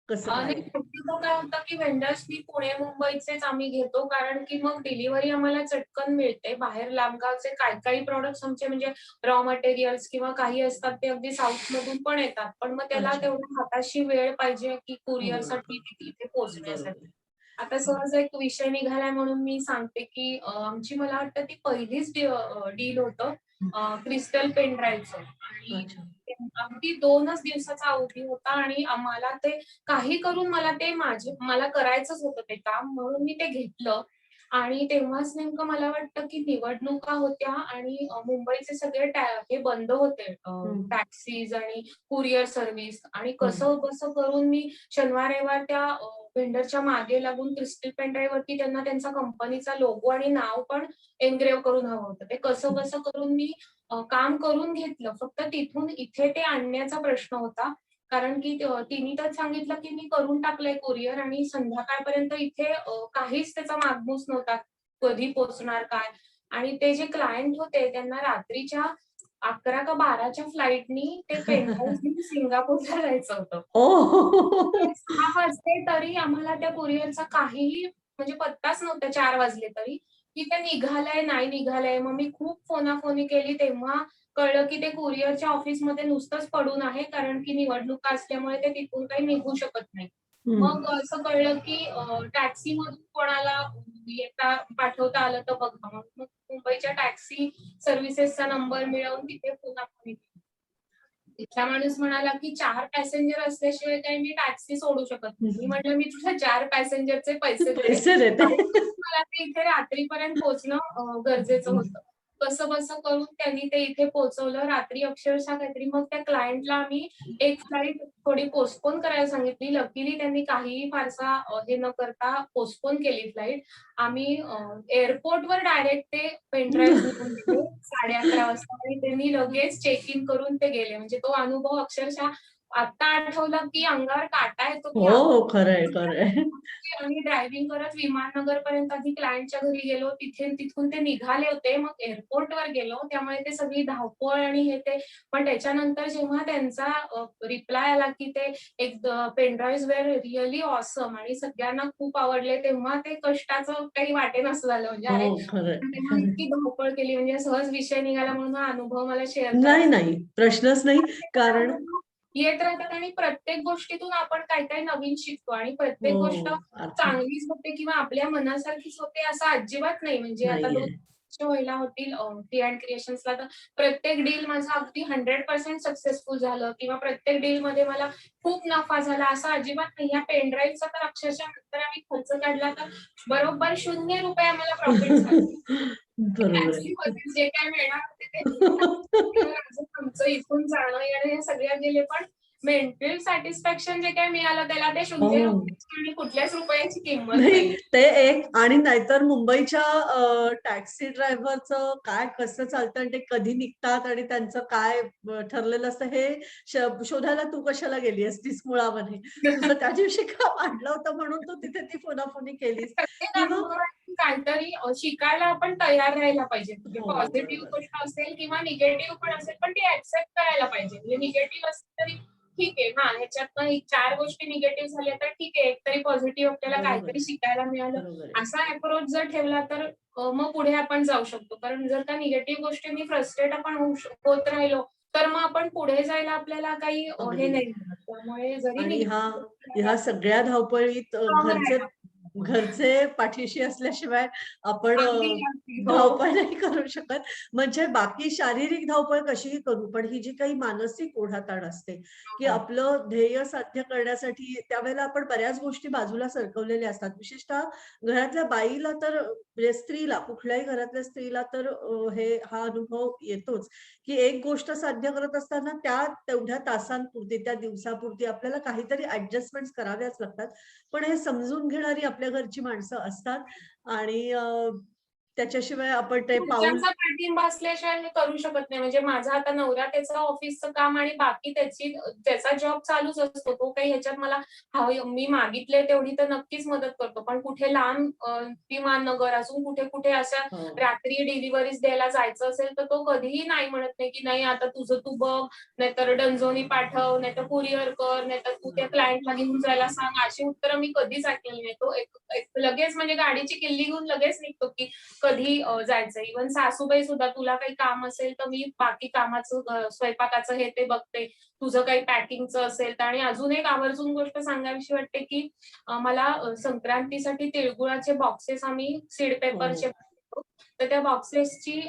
कसं काय नाही, आहे? शक्यतो काय होतं, की व्हेंडर्सनी पुणे, मुंबईचेच आम्ही घेतो. कारण की मग डिलिव्हरी आम्हाला चटकन मिळते. बाहेर लांबगावचे काही प्रॉडक्ट्स आमचे म्हणजे रॉ मटेरियल्स किंवा काही असतात ते अगदी साऊथमधून पण येतात. पण मग त्याला अच्छा. तेवढा हाताशी वेळ पाहिजे, की हो, कुरिअरसाठी बरोबर. तिथे बरोबर पोहोचण्यासाठी. आहे. आता सहज एक विषय निघालाय म्हणून मी सांगते, की आमची मला वाटतं ती पहिलीच डील होतं क्रिस्टल पेन ड्राईव्हचं आणि अच्छा. अगदी 2च दिवसाचा अवधी होता आणि आम्हाला ते काही करून मला करायचंच होतं ते काम म्हणून मी ते घेतलं आणि तेव्हाच नेमकं मला वाटतं, की निवडणुका होत्या आणि मुंबईचे सगळे हे बंद होते हं, टॅक्सीज आणि कुरिअर सर्व्हिस आणि हं, कसंबसं करून मी शनिवार, रविवार त्या व्हेंडरच्या मागे लागून क्रिस्टल पेन ड्राईव्हवरती त्यांना त्यांचा कंपनीचा लोगो आणि नाव पण एन्ग्रेव्ह करून हवं होतं. ते हं, कसंबसं करून मी काम करून घेतलं. फक्त तिथून इथे ते आणण्याचा प्रश्न होता. कारण की तिने तर सांगितलं की मी करून टाकलंय कुरिअर आणि संध्याकाळपर्यंत इथे काहीच त्याचा मागमूस नव्हता. कधी पोहोचणार काय? आणि ते जे क्लायंट होते त्यांना रात्रीच्या 11 का 12च्या फ्लाइटनी ते पेनड्राईव्ह घेऊन सिंगापूरला जायचं होतं. ओह! 6 वाजले तरी आम्हाला त्या कुरिअरचा काहीही म्हणजे पत्ताच नव्हता 4 वाजले तरी, की ते निघालंय, नाही निघालंय. मग मी खूप फोनाफोनी केली तेव्हा कळलं, की ते कुरिअरच्या ऑफिसमध्ये नुसतंच पडून आहे, कारण की निवडणुका असल्यामुळे ते तिथून काही निघू शकत नाही. हं. मग असं कळलं, की टॅक्सीमधून कोणाला येता पाठवता आलं तर बघा. मग मुंबईच्या टॅक्सी सर्व्हिसेसचा नंबर मिळवून तिथे फोनाफोनी केली. तिथला माणूस म्हणाला, की 4 पॅसेंजर असल्याशिवाय काही मी टॅक्सी सोडू शकत नाही. मी म्हटलं, "मी तुला 4 पॅसेंजरचे पैसे देते. पैसे देते. कारण मला ते इथे रात्रीपर्यंत पोहोचणं गरजेचं होतं." कसंबसं करून त्यांनी ते इथे पोहोचवलं. रात्री अक्षरशः काहीतरी मग त्या क्लायंटला आम्ही एक फ्लाइट थोडी पोस्टपोन करायला सांगितली. लकीली त्यांनी काहीही फारसा हे न करता पोस्टपोन केली फ्लाइट. आम्ही एअरपोर्टवर डायरेक्ट ते पेन ड्राईव्हज घेऊन गेलो 11:30 वाजता आणि त्यांनी लगेच चेक इन करून ते गेले. म्हणजे तो अनुभव अक्षरशः आता आठवलं, की अंगावर काटा येतो, की हो, खरंय, खरंय. आणि ड्रायव्हिंग करत विमाननगरपर्यंत आधी क्लायंटच्या घरी गेलो. तिथून ते निघाले होते. मग एअरपोर्टवर गेलो. त्यामुळे ते सगळी धावपळ आणि हे ते. पण त्याच्यानंतर जेव्हा त्यांचा रिप्लाय आला, की ते एक pen drives were really awesome आणि सगळ्यांना खूप आवडले. तेव्हा ते कष्टाचं काही वाटेनासं झालं. म्हणजे हो, अरे, खरंय, आपण तेव्हा खरंय. इतकी धावपळ केली म्हणजे सहज विषय निघाला म्हणून हा अनुभव मला शेअर नाही, करायचा. नाही. प्रश्नच नाही. कारण येत राहतात आणि प्रत्येक गोष्टीतून आपण काही-काही नवीन शिकतो आणि प्रत्येक हो, गोष्ट अर्थात चांगलीच होते किंवा आपल्या मनासारखीच होते असं अजिबात नाही. म्हणजे आता 2 नाहीये. वर्ष व्हायला होतील टी अँड क्रिएशन्सला तर प्रत्येक डील माझं अगदी 100% सक्सेसफुल झालं किंवा प्रत्येक डीलमध्ये मला खूप नफा झाला असं अजिबात नाही. या पेन ड्राईव्हचा तर अक्षरशः नंतर आम्ही खर्च काढला तर बरोबर ₹0 आम्हाला प्रॉफिट झालं. बरोबर आहे. टॅक्सीमध्ये जे काही मिळणार होते ते अजून आमचं इथून जाणं येणं हे सगळ्यात गेले. पण मेंटल सॅटिस्फॅक्शन जे काही मिळालं त्याला ते ₹0 हो. आणि कुठल्याच रुपयाची किंमत नाही, नाहीये. ते एक आणि नाहीतर मुंबईच्या टॅक्सी ड्रायव्हरचं काय कसं चालतं आणि ते कधी निघतात आणि त्यांचं काय ठरलेलं असतं हे शोधायला तू कशाला गेली असतीस मुळामध्ये. तुझं त्या दिवशी काम आणलं होतं म्हणून तू तिथे ती फोनाफोनी केलीस प्रत्येक किंवा अनुभवातून काहीतरी शिकायला आपण तयार राहायला पाहिजे. म्हणजे हो, पॉझिटिव्ह बरोबर. गोष्ट असेल किंवा निगेटिव्ह पण असेल, पण ती एक्सेप्ट करायला पाहिजे. म्हणजे निगेटिव्ह असेल तरी ठीक आहे. हां, ह्याच्यातनं एक 4 गोष्टी निगेटिव्ह झाल्या तर ठीक आहे. एक तरी पॉझिटिव्ह आपल्याला बरोबर काहीतरी आहे. शिकायला मिळालं. बरोबर आहे. असा अप्रोच जर ठेवला तर मग पुढे आपण जाऊ शकतो. कारण जर का निगेटिव्ह गोष्टींनी फ्रस्ट्रेट आपण होत राहिलो, तर मग आपण पुढे जायला आपल्याला काही हे अगदी. नाही मिळत. त्यामुळे जरी आणि निगेटिव्ह ह्या सगळ्या धावपळीत स्ट्राँग घरचे राहायला घरचे पाठीशी असल्याशिवाय आपण अगदी, अगदी. हो. धावपळ नाही करू शकत. म्हणजे बाकी शारीरिक धावपळ कशीही करू, पण ही जी काही मानसिक ओढाताण असते, की हो. आपलं ध्येय साध्य करण्यासाठी त्यावेळेला आपण बऱ्याच गोष्टी बाजूला सरकवलेल्या असतात. विशेषतः घरातल्या बाईला तर म्हणजे स्त्रीला, कुठल्याही घरातल्या स्त्रीला तर हा अनुभव येतोच, की एक गोष्ट साध्य करत असताना त्या तेवढ्या तासांपुरती, त्या दिवसापुरती आपल्याला काहीतरी ॲडजस्टमेंट्स कराव्याच लागतात. पण हे समजून घेणारी आपल्या घरची माणसं असतात आणि त्याच्याशिवाय आपण ते पाऊल घरच्यांचा पाठिंबा असल्याशिवाय मी करू शकत नाही. म्हणजे माझा आता नवरा त्याचं ऑफिसचं काम आणि बाकी त्याचा जॉब चालूच असतो. तो काही ह्याच्यात मला मी मागितले तेवढी तर नक्कीच मदत करतो. पण कुठे लांब विमाननगर अजून कुठे-कुठे अशा हो. रात्री डिलिव्हरीज द्यायला जायचं असेल, तर तो कधीही नाही म्हणत नाही, की "नाही आता तुझं तू बघ, नाहीतर डंझोनी पाठव, नाहीतर कुरिअर कर, नाहीतर तू त्या क्लायंटला घेऊन जायला सांग." अशी उत्तरं मी कधीच ऐकलेली नाही. तो एक एक लगेच म्हणजे गाडीची किल्ली घेऊन लगेच निघतो, की कधी जायचं. इव्हन सासूबाई सुद्धा तुला काही काम असेल तर मी बाकी कामाचं स्वयंपाकाचं हे ते बघते. तुझं काही पॅकिंगचं असेल तर आणि अजून एक आवर्जून गोष्ट सांगावीशी वाटते, की मला संक्रांतीसाठी तिळगुळाचे बॉक्सेस आम्ही सीड पेपरचे हो. बनवतो. तर त्या बॉक्सेसची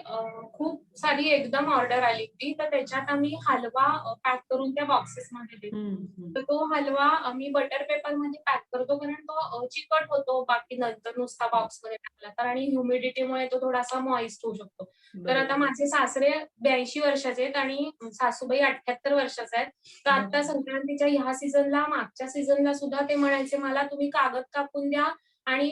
खूप सारी एकदम ऑर्डर आली होती. तर त्याच्यात आम्ही हलवा पॅक करून त्या बॉक्सेसमध्ये देतो. हं, हं. तर तो हलवा आम्ही बटर पेपरमध्ये पॅक करतो कारण तो चिकट होतो बाकी नंतर नुसता बॉक्समध्ये टाकला तर आणि ह्युमिडिटीमुळे तो थोडासा मॉइस्ट होऊ शकतो. तर आता बरोबर आहे. माझे सासरे 82 वर्षाचे आहेत आणि सासूबाई 78 वर्षाच्या आहेत. तर आता बापरे! संक्रांतीच्या ह्या सीझनला, मागच्या सीझनला सुद्धा ते म्हणायचे, "मला तुम्ही कागद कापून द्या आणि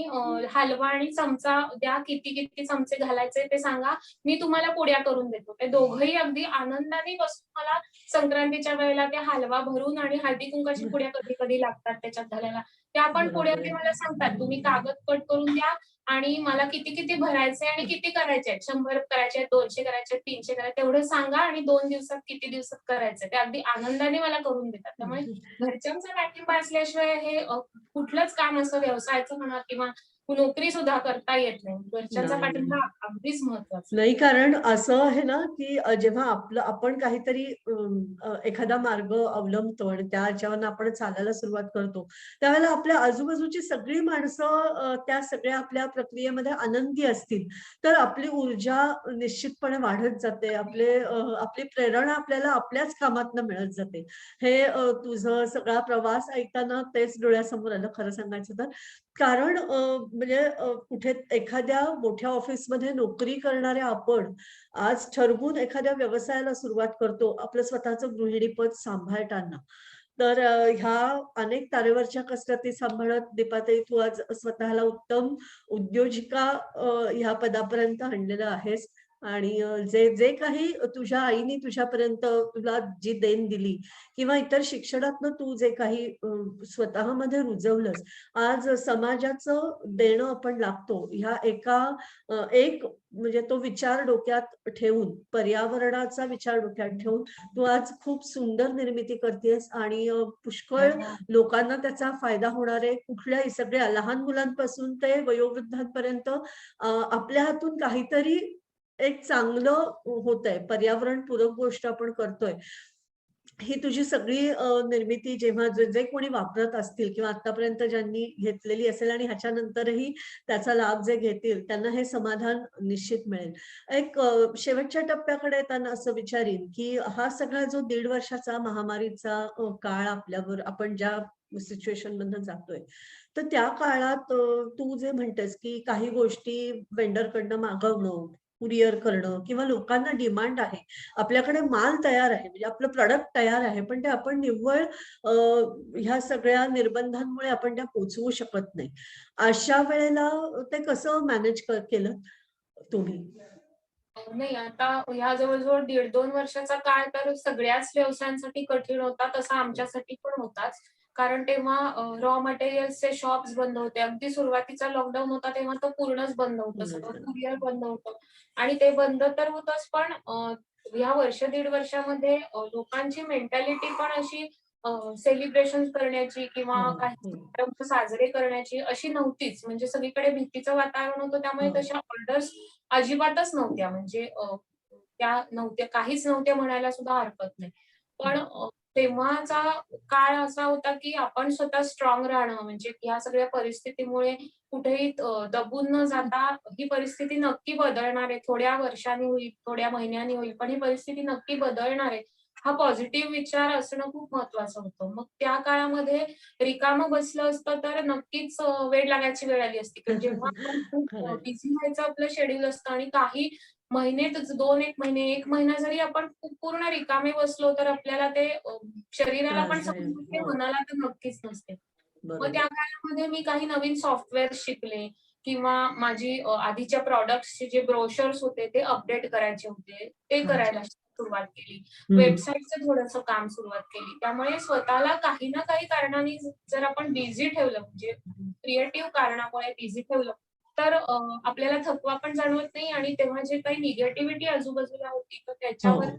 हलवा आणि चमचा द्या, किती किती चमचे घालायचे ते सांगा, मी तुम्हाला पुड्या करून देतो. ते दोघंही अगदी आनंदाने बसून मला संक्रांतीच्या वेळेला ते हलवा भरून आणि हळदी कुंकाची पुड्या कधी कधी लागतात त्याच्यात घालायला, त्या पण पुड्या बरोबर ते आहे. मला सांगतात, तुम्ही कागद कट करून द्या आणि मला किती किती भरायचे आणि किती करायचे आहेत, 100 करायचे आहेत, 200 करायचे आहेत, 300 करायचे तेवढं सांगा आणि 2 दिवसात किती दिवसात करायचं, ते अगदी आनंदाने मला करून देतात. त्यामुळे घरच्यांचा पाठिंबा असल्याशिवाय हे कुठलंच काम असं व्यवसायाचं म्हणा किंवा नोकरी सुद्धा करता येत नाही. घरच्यांचा नाही, पाठिंबा नाही. अगदीच महत्वाचा. नाही, कारण असं आहे ना, की जेव्हा आपण काहीतरी एखादा मार्ग अवलंबतो आणि त्याच्यावरनं आपण चालायला सुरुवात करतो, त्यावेळेला आपल्या आजूबाजूची सगळी माणसं त्या सगळ्या आपल्या प्रक्रियेमध्ये आनंदी असतील, तर आपली ऊर्जा निश्चितपणे वाढत जाते. आपली प्रेरणा आपल्याला आपल्याच कामातनं मिळत जाते. हे तुझं सगळा प्रवास ऐकताना तेच डोळ्यासमोर आलं खरं सांगायचं तर. कारण म्हणजे कुठे एखाद्या मोठ्या ऑफिसमध्ये नोकरी करणाऱ्या आपण आज ठरवून एखाद्या व्यवसायाला सुरुवात करतो, आपलं स्वतःचं गृहिणीपद सांभाळताना. तर ह्या अनेक तारेवरच्या कसरती सांभाळत दीपाताई तू आज स्वतःला उत्तम उद्योजिका ह्या पदापर्यंत आणलेलं आहेस. आणि जे जे काही तुझ्या आईने तुझ्यापर्यंत तुला जी देण दिली किंवा इतर शिक्षणातनं तू जे काही स्वतःमध्ये रुजवलंस, आज समाजाचं देणं आपण लागतो ह्या एक म्हणजे तो विचार डोक्यात ठेवून, पर्यावरणाचा विचार डोक्यात ठेवून तू आज खूप सुंदर निर्मिती करतेस आणि पुष्कळ लोकांना त्याचा फायदा होणार आहे. कुठल्याही सगळ्या लहान मुलांपासून ते वयोवृद्धांपर्यंत आपल्या हातून काहीतरी एक चांगलं होतंय. पर्यावरणपूरक गोष्ट आपण करतोय. ही तुझी सगळी निर्मिती जेव्हा जे कोणी वापरत असतील किंवा आतापर्यंत ज्यांनी घेतलेली असेल आणि ह्याच्यानंतरही त्याचा लाभ जे घेतील त्यांना हे समाधान निश्चित मिळेल. एक शेवटच्या टप्प्याकडे येताना असं विचारीन, की हा सगळा जो 1.5 वर्षाचा महामारीचा काळ आपल्यावर आपण ज्या सिच्युएशन मधनं जातोय, तर त्या काळात तू जे म्हणतेस, की काही गोष्टी व्हेंडरकडनं मागवणं, कुरिअर करणं किंवा लोकांना डिमांड आहे. आपल्याकडे माल तयार आहे म्हणजे आपलं प्रॉडक्ट तयार आहे पण ते आपण निव्वळ ह्या सगळ्या निर्बंधांमुळे आपण त्या पोहोचवू शकत नाही. अशा वेळेला ते कसं मॅनेज केलं तुम्ही? नाही, आता ह्या जवळ-जवळ 1.5-2 वर्षाचा काळ तर सगळ्याच व्यवसायांसाठी कठीण होता, तसा आमच्यासाठी पण होताच. कारण तेव्हा रॉ मटेरियल्सचे शॉप्स बंद होते. अगदी सुरुवातीचा लॉकडाऊन होता तेव्हा तर पूर्णच बंद होतं. सगळं कुरिअर बंद होतं आणि ते बंद तर होतंच पण ह्या वर्ष 1.5 वर्षामध्ये लोकांची मेंटॅलिटी पण अशी सेलिब्रेशन करण्याची किंवा हो, काही हो, समारंभ साजरे करण्याची अशी नव्हतीच. म्हणजे सगळीकडे भीतीचं वातावरण होतं त्यामुळे हो. तशा ऑर्डर्स अजिबातच नव्हत्या. म्हणजे त्या नव्हत्या, काहीच नव्हत्या म्हणायला सुद्धा हरकत नाही. पण तेव्हाचा काळ असा होता, की आपण स्वतः स्ट्रॉंग राहणं म्हणजे ह्या सगळ्या परिस्थितीमुळे कुठेही दबून न जाता ही परिस्थिती नक्की बदलणार आहे. थोड्या वर्षांनी होईल, थोड्या महिन्यांनी होईल, पण ही परिस्थिती नक्की बदलणार आहे. हा पॉझिटिव्ह विचार असणं खूप महत्वाचं होतं. मग त्या काळामध्ये रिकामं बसलं असतं तर नक्कीच वेड लागायची वेळ आली असती. कारण जेव्हा आपण खूप खरंय. बिझी व्हायचं आपलं शेड्यूल असतं आणि काही महिने 2-1 महिने, 1 महिना जरी आपण पूर्ण रिकामे बसलो तर आपल्याला ते शरीराला पण त्रासदायक. सवय नसते, हो, मनाला तर नक्कीच नसते. मग त्या बरोबर. काळामध्ये मी काही नवीन सॉफ्टवेअर शिकले किंवा माझी आधीच्या प्रॉडक्ट्सचे जे ब्रोशर्स होते ते अपडेट करायचे होते. ते अच्छा. करायला सुरुवात केली. हं. वेबसाईटचं थोडंसं काम सुरुवात केली. त्यामुळे स्वतःला काही ना काही कारणाने जर आपण बिझी ठेवलं म्हणजे क्रिएटिव्ह कारणामुळे बिझी ठेवलं, तर आपल्याला थकवा पण जाणवत नाही आणि तेव्हा जे काही निगेटिव्हिटी आजूबाजूला होती, तर हो. त्याच्यावर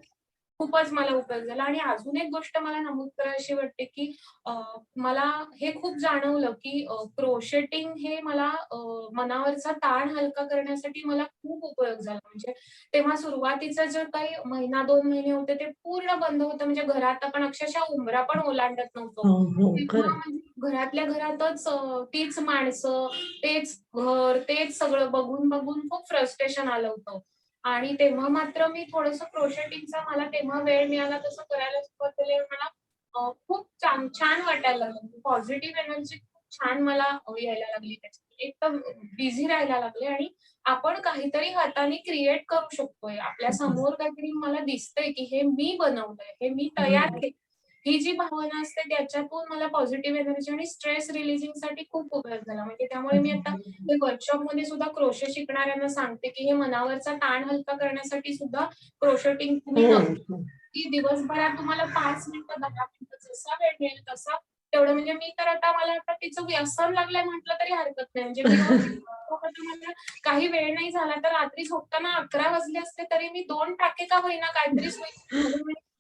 खूपच मला उपयोग झाला आणि अजून एक गोष्ट मला नमूद करावीशी वाटते, की अ, मला हे खूप जाणवलं, की क्रोशेटिंग हे मला मनावरचा ताण हलका करण्यासाठी मला खूप उपयोग झाला. म्हणजे तेव्हा सुरुवातीचं जे काही महिना 2 महिने होते ते पूर्ण बंद होतं. म्हणजे घरात आपण अक्षरशः उंबरा पण ओलांडत नव्हतो. हो, हो. तेव्हा खरंय. म्हणजे घरातल्या घरातच तीच माणसं, तेच घर, तेच सगळं बघून खूप फ्रस्ट्रेशन आलं होतं. आणि तेव्हा मात्र मी थोडंसं क्रोशेटिंगचा मला तेव्हा वेळ मिळाला तसं करायला सुरुवात केली आणि मला खूप छान वाटायला लागलं. पॉझिटिव्ह एनर्जी खूप छान मला यायला लागली त्याच्यात. एकदम बिझी राहायला लागले आणि आपण काहीतरी हाताने क्रिएट करू शकतोय. आपल्या हं, समोर काहीतरी मला दिसतंय, की हे मी बनवलंय, हे मी तयार बरोबर. केलं. ही जी भावना असते त्याच्यातून मला पॉझिटिव्ह एनर्जी आणि स्ट्रेस रिलीजिंगसाठी खूप उपयोग झाला. म्हणजे त्यामुळे मी आता ते वर्कशॉपमध्ये सुद्धा क्रोशे शिकणाऱ्यांना सांगते, की हे मनावरचा ताण हलका करण्यासाठी सुद्धा क्रोशेटिंग तुम्ही हो, नक्की हो. की दिवसभरात तुम्हाला 5 मिनिटं, 10 मिनिटं जसा वेळ मिळेल तसा तेवढं म्हणजे मी तर आता मला आता तिचं व्यसन लागलंय म्हटलं तरी हरकत नाही. म्हणजे मी रोज मला काही वेळ नाही झाला तर रात्री झोपताना 11 वाजले असते तरी मी 2 टाके का होईना काहीतरी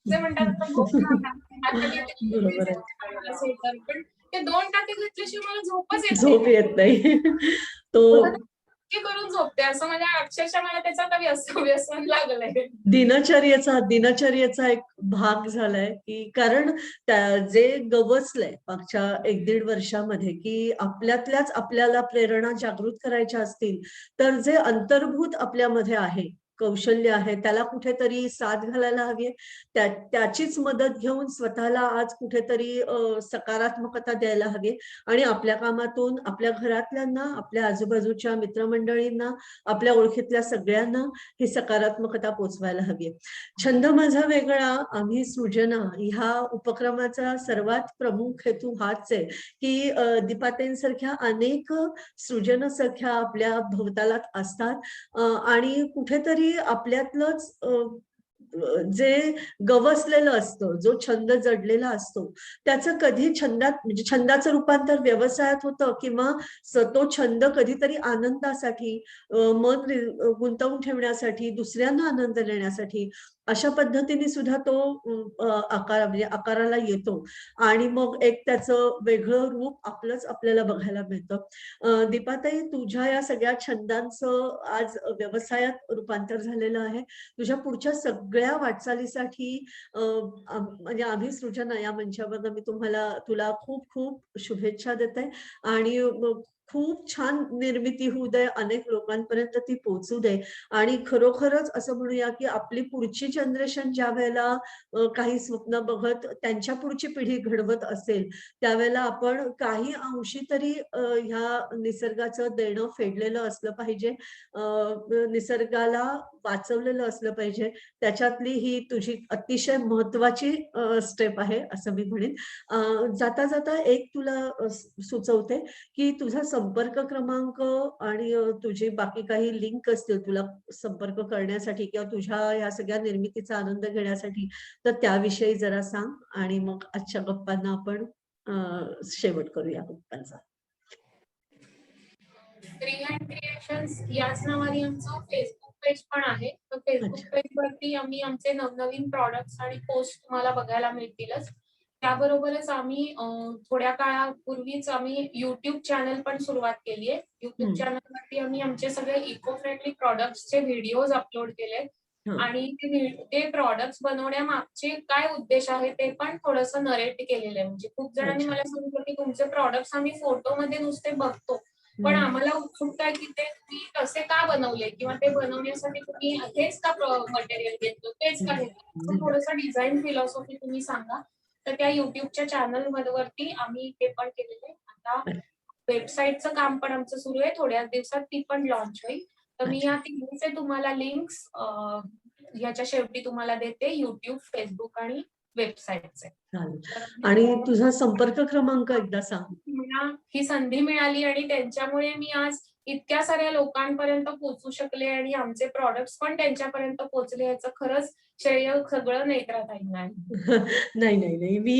ते म्हणतात आता झोप ना आता बरोबर आहे. स्वेटर पण ते 2 टाके घेतल्याशिवाय मला झोपच येत नाही. झोप येत नाही. तो नक्की करून झोपते असं म्हणजे अक्षरशः मला त्याचं आता व्यसन लागलंय. दिनचर्येचा एक भाग झालाय, की कारण जे गवसलंय मागच्या 1-1.5 वर्षामध्ये, की आपल्यातल्याच आपल्याला प्रेरणा जागृत करायच्या असतील, तर जे अंतर्भूत आपल्यामध्ये आहे, कौशल्य आहे, त्याला कुठेतरी साथ घालायला हवी आहे. त्याचीच मदत घेऊन स्वतःला आज कुठेतरी सकारात्मकता द्यायला हवी आणि आपल्या कामातून आपल्या घरातल्यांना, आपल्या आजूबाजूच्या मित्रमंडळींना, आपल्या ओळखीतल्या सगळ्यांना ही सकारात्मकता पोचवायला हवी. छंद माझा वेगळा, आम्ही सृजना ह्या उपक्रमाचा सर्वात प्रमुख हेतू हाच आहे, की दीपाताईंसारख्या अनेक सृजन सख्या आपल्या भोवतालात असतात आणि कुठेतरी आपल्यातलंच जे गवसलेलं असतं, जो छंद जडलेला असतो, त्याचं कधी छंदात म्हणजे छंदाचं रूपांतर व्यवसायात होतं किंवा तो छंद कधीतरी आनंदासाठी मन गुंतवून ठेवण्यासाठी, दुसऱ्यांना आनंद देण्यासाठी अशा पद्धतीने सुद्धा तो म्हणजे आकाराला येतो आणि मग एक त्याचं वेगळं रूप आपल्याला बघायला मिळतं. दीपाताई, तुझ्या या सगळ्या छंदांचं आज व्यवसायात रूपांतर झालेलं आहे. तुझ्या पुढच्या सगळ्या वाटचालीसाठी म्हणजे आम्ही सृजना या मंचावरनं मी तुला खूप खूप शुभेच्छा देते आणि खूप छान निर्मिती होऊ दे, अनेक लोकांपर्यंत ती पोहोचू दे आणि खरोखरच असं म्हणूया, की आपली पुढची जनरेशन ज्यावेळेला काही स्वप्न बघत त्यांच्या पुढची पिढी घडवत असेल, त्यावेळेला आपण काही अंशी तरी ह्या निसर्गाचं देणं फेडलेलं असलं पाहिजे. निसर्गाला वाचवलेलं असलं पाहिजे. त्याच्यातली ही तुझी अतिशय महत्वाची स्टेप आहे असं मी म्हणेन. जाता जाता एक तुला सुचवते, की तुझा संपर्क क्रमांक आणि तुझी बाकी काही लिंक असतील तुला संपर्क करण्यासाठी किंवा तुझ्या या सगळ्या निर्मितीचा आनंद घेण्यासाठी, तर त्याविषयी जरा सांग आणि मग आजच्या गप्पांना आपण शेवट करूया गप्पांचा. रिहँड क्रिएशन्स याच नावाने आमचं फेसबुक पेज पण आहे. तर फेसबुक अच्छा. पेज वरती आम्ही आमचे नवनवीन प्रॉडक्ट्स आणि पोस्ट तुम्हाला बघायला मिळतीलच. त्याबरोबरच आम्ही थोड्या काळापूर्वीच आम्ही YouTube चॅनल पण सुरुवात केली आहे. YouTube हं. चॅनलवरती आम्ही आमचे सगळे इको फ्रेंडली प्रॉडक्ट्सचे व्हिडिओज अपलोड केले हं. आणि ते प्रॉडक्ट्स बनवण्यामागचे काय उद्देश आहे ते पण थोडंसं नरेट केलेलं आहे. म्हणजे खूप जणांनी अच्छा. मला सांगितलं, की तुमचे प्रॉडक्ट्स आम्ही फोटोमध्ये नुसते बघतो. पण हं. आम्हाला उत्सुकता आहे, की ते तुम्ही कसे का बनवले? किंवा ते बनवण्यासाठी तुम्ही हेच का मटेरियल घेतलं? तेच का हं. घेतलं? असं हं. थोडंसं डिझाइन फिलॉसॉफी तुम्ही सांगा. तर त्या YouTubeच्या चॅनलवरती आम्ही ते पण केलेलं आहे. आता वेबसाईटचं काम पण आमचं सुरू आहे. थोड्याच दिवसात ती पण लॉन्च होईल. तर मी अच्छा. या तिन्हीचे तुम्हाला लिंक्स ह्याच्या शेवटी तुम्हाला देते. YouTube, Facebook आणि वेबसाईटचे. चालेल. तर आणि तुझा संपर्क क्रमांक एकदा सांग. मला ही संधी मिळाली आणि त्यांच्यामुळे मी आज इतक्या साऱ्या लोकांपर्यंत पोहोचू शकले आणि आमचे प्रॉडक्ट्स पण त्यांच्यापर्यंत पोहोचले याचं खरंच श्रेय सगळं नेत्राताईंना आहे. नाही, नाही, नाही. मी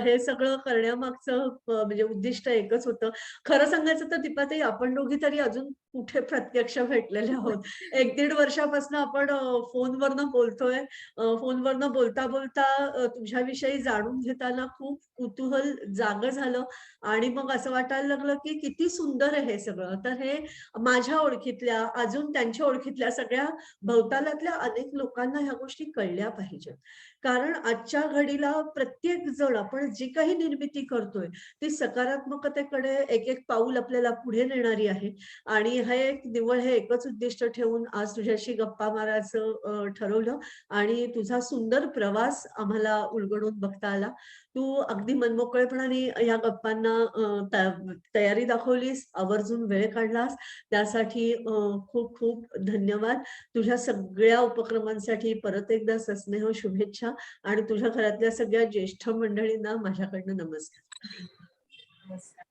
हे सगळं करण्यामागचं म्हणजे उद्दिष्ट एकच होतं. खरं सांगायचं तर दीपाताई आपण दोघी तरी अजून कुठे प्रत्यक्ष भेटलेले आहोत. 1-1.5 वर्षापासून आपण फोनवरनं बोलतोय. फोनवरनं बोलता-बोलता तुझ्याविषयी जाणून घेताना खूप कुतूहल जागं झालं आणि मग असं वाटायला लागलं, की किती सुंदर आहे हे सगळं. तर हे माझ्या ओळखीतल्या, अजून त्यांच्या ओळखीतल्या सगळ्या भवतालातल्या अनेक लोकांना ह्या गोष्टी कळल्या पाहिजेत. कारण आजच्या घडीला प्रत्येक जण आपण जी काही निर्मिती करतोय, ती सकारात्मकतेकडे एक-एक पाऊल आपल्याला पुढे नेणारी आहे आणि निव्वळ हे एकच उद्दिष्ट ठेवून आज तुझ्याशी गप्पा मारायचं ठरवलं आणि तुझा सुंदर प्रवास आम्हाला उलगडून बघता आला. तू अगदी मनमोकळेपणाने या गप्पांना तयारी दाखवलीस, आवर्जून वेळ काढलास. त्यासाठी खूप खूप धन्यवाद. तुझ्या सगळ्या उपक्रमांसाठी परत एकदा सस्नेह शुभेच्छा आणि तुझ्या घरातल्या सगळ्या ज्येष्ठ मंडळींना माझ्याकडनं नमस्कार. नमस्कार.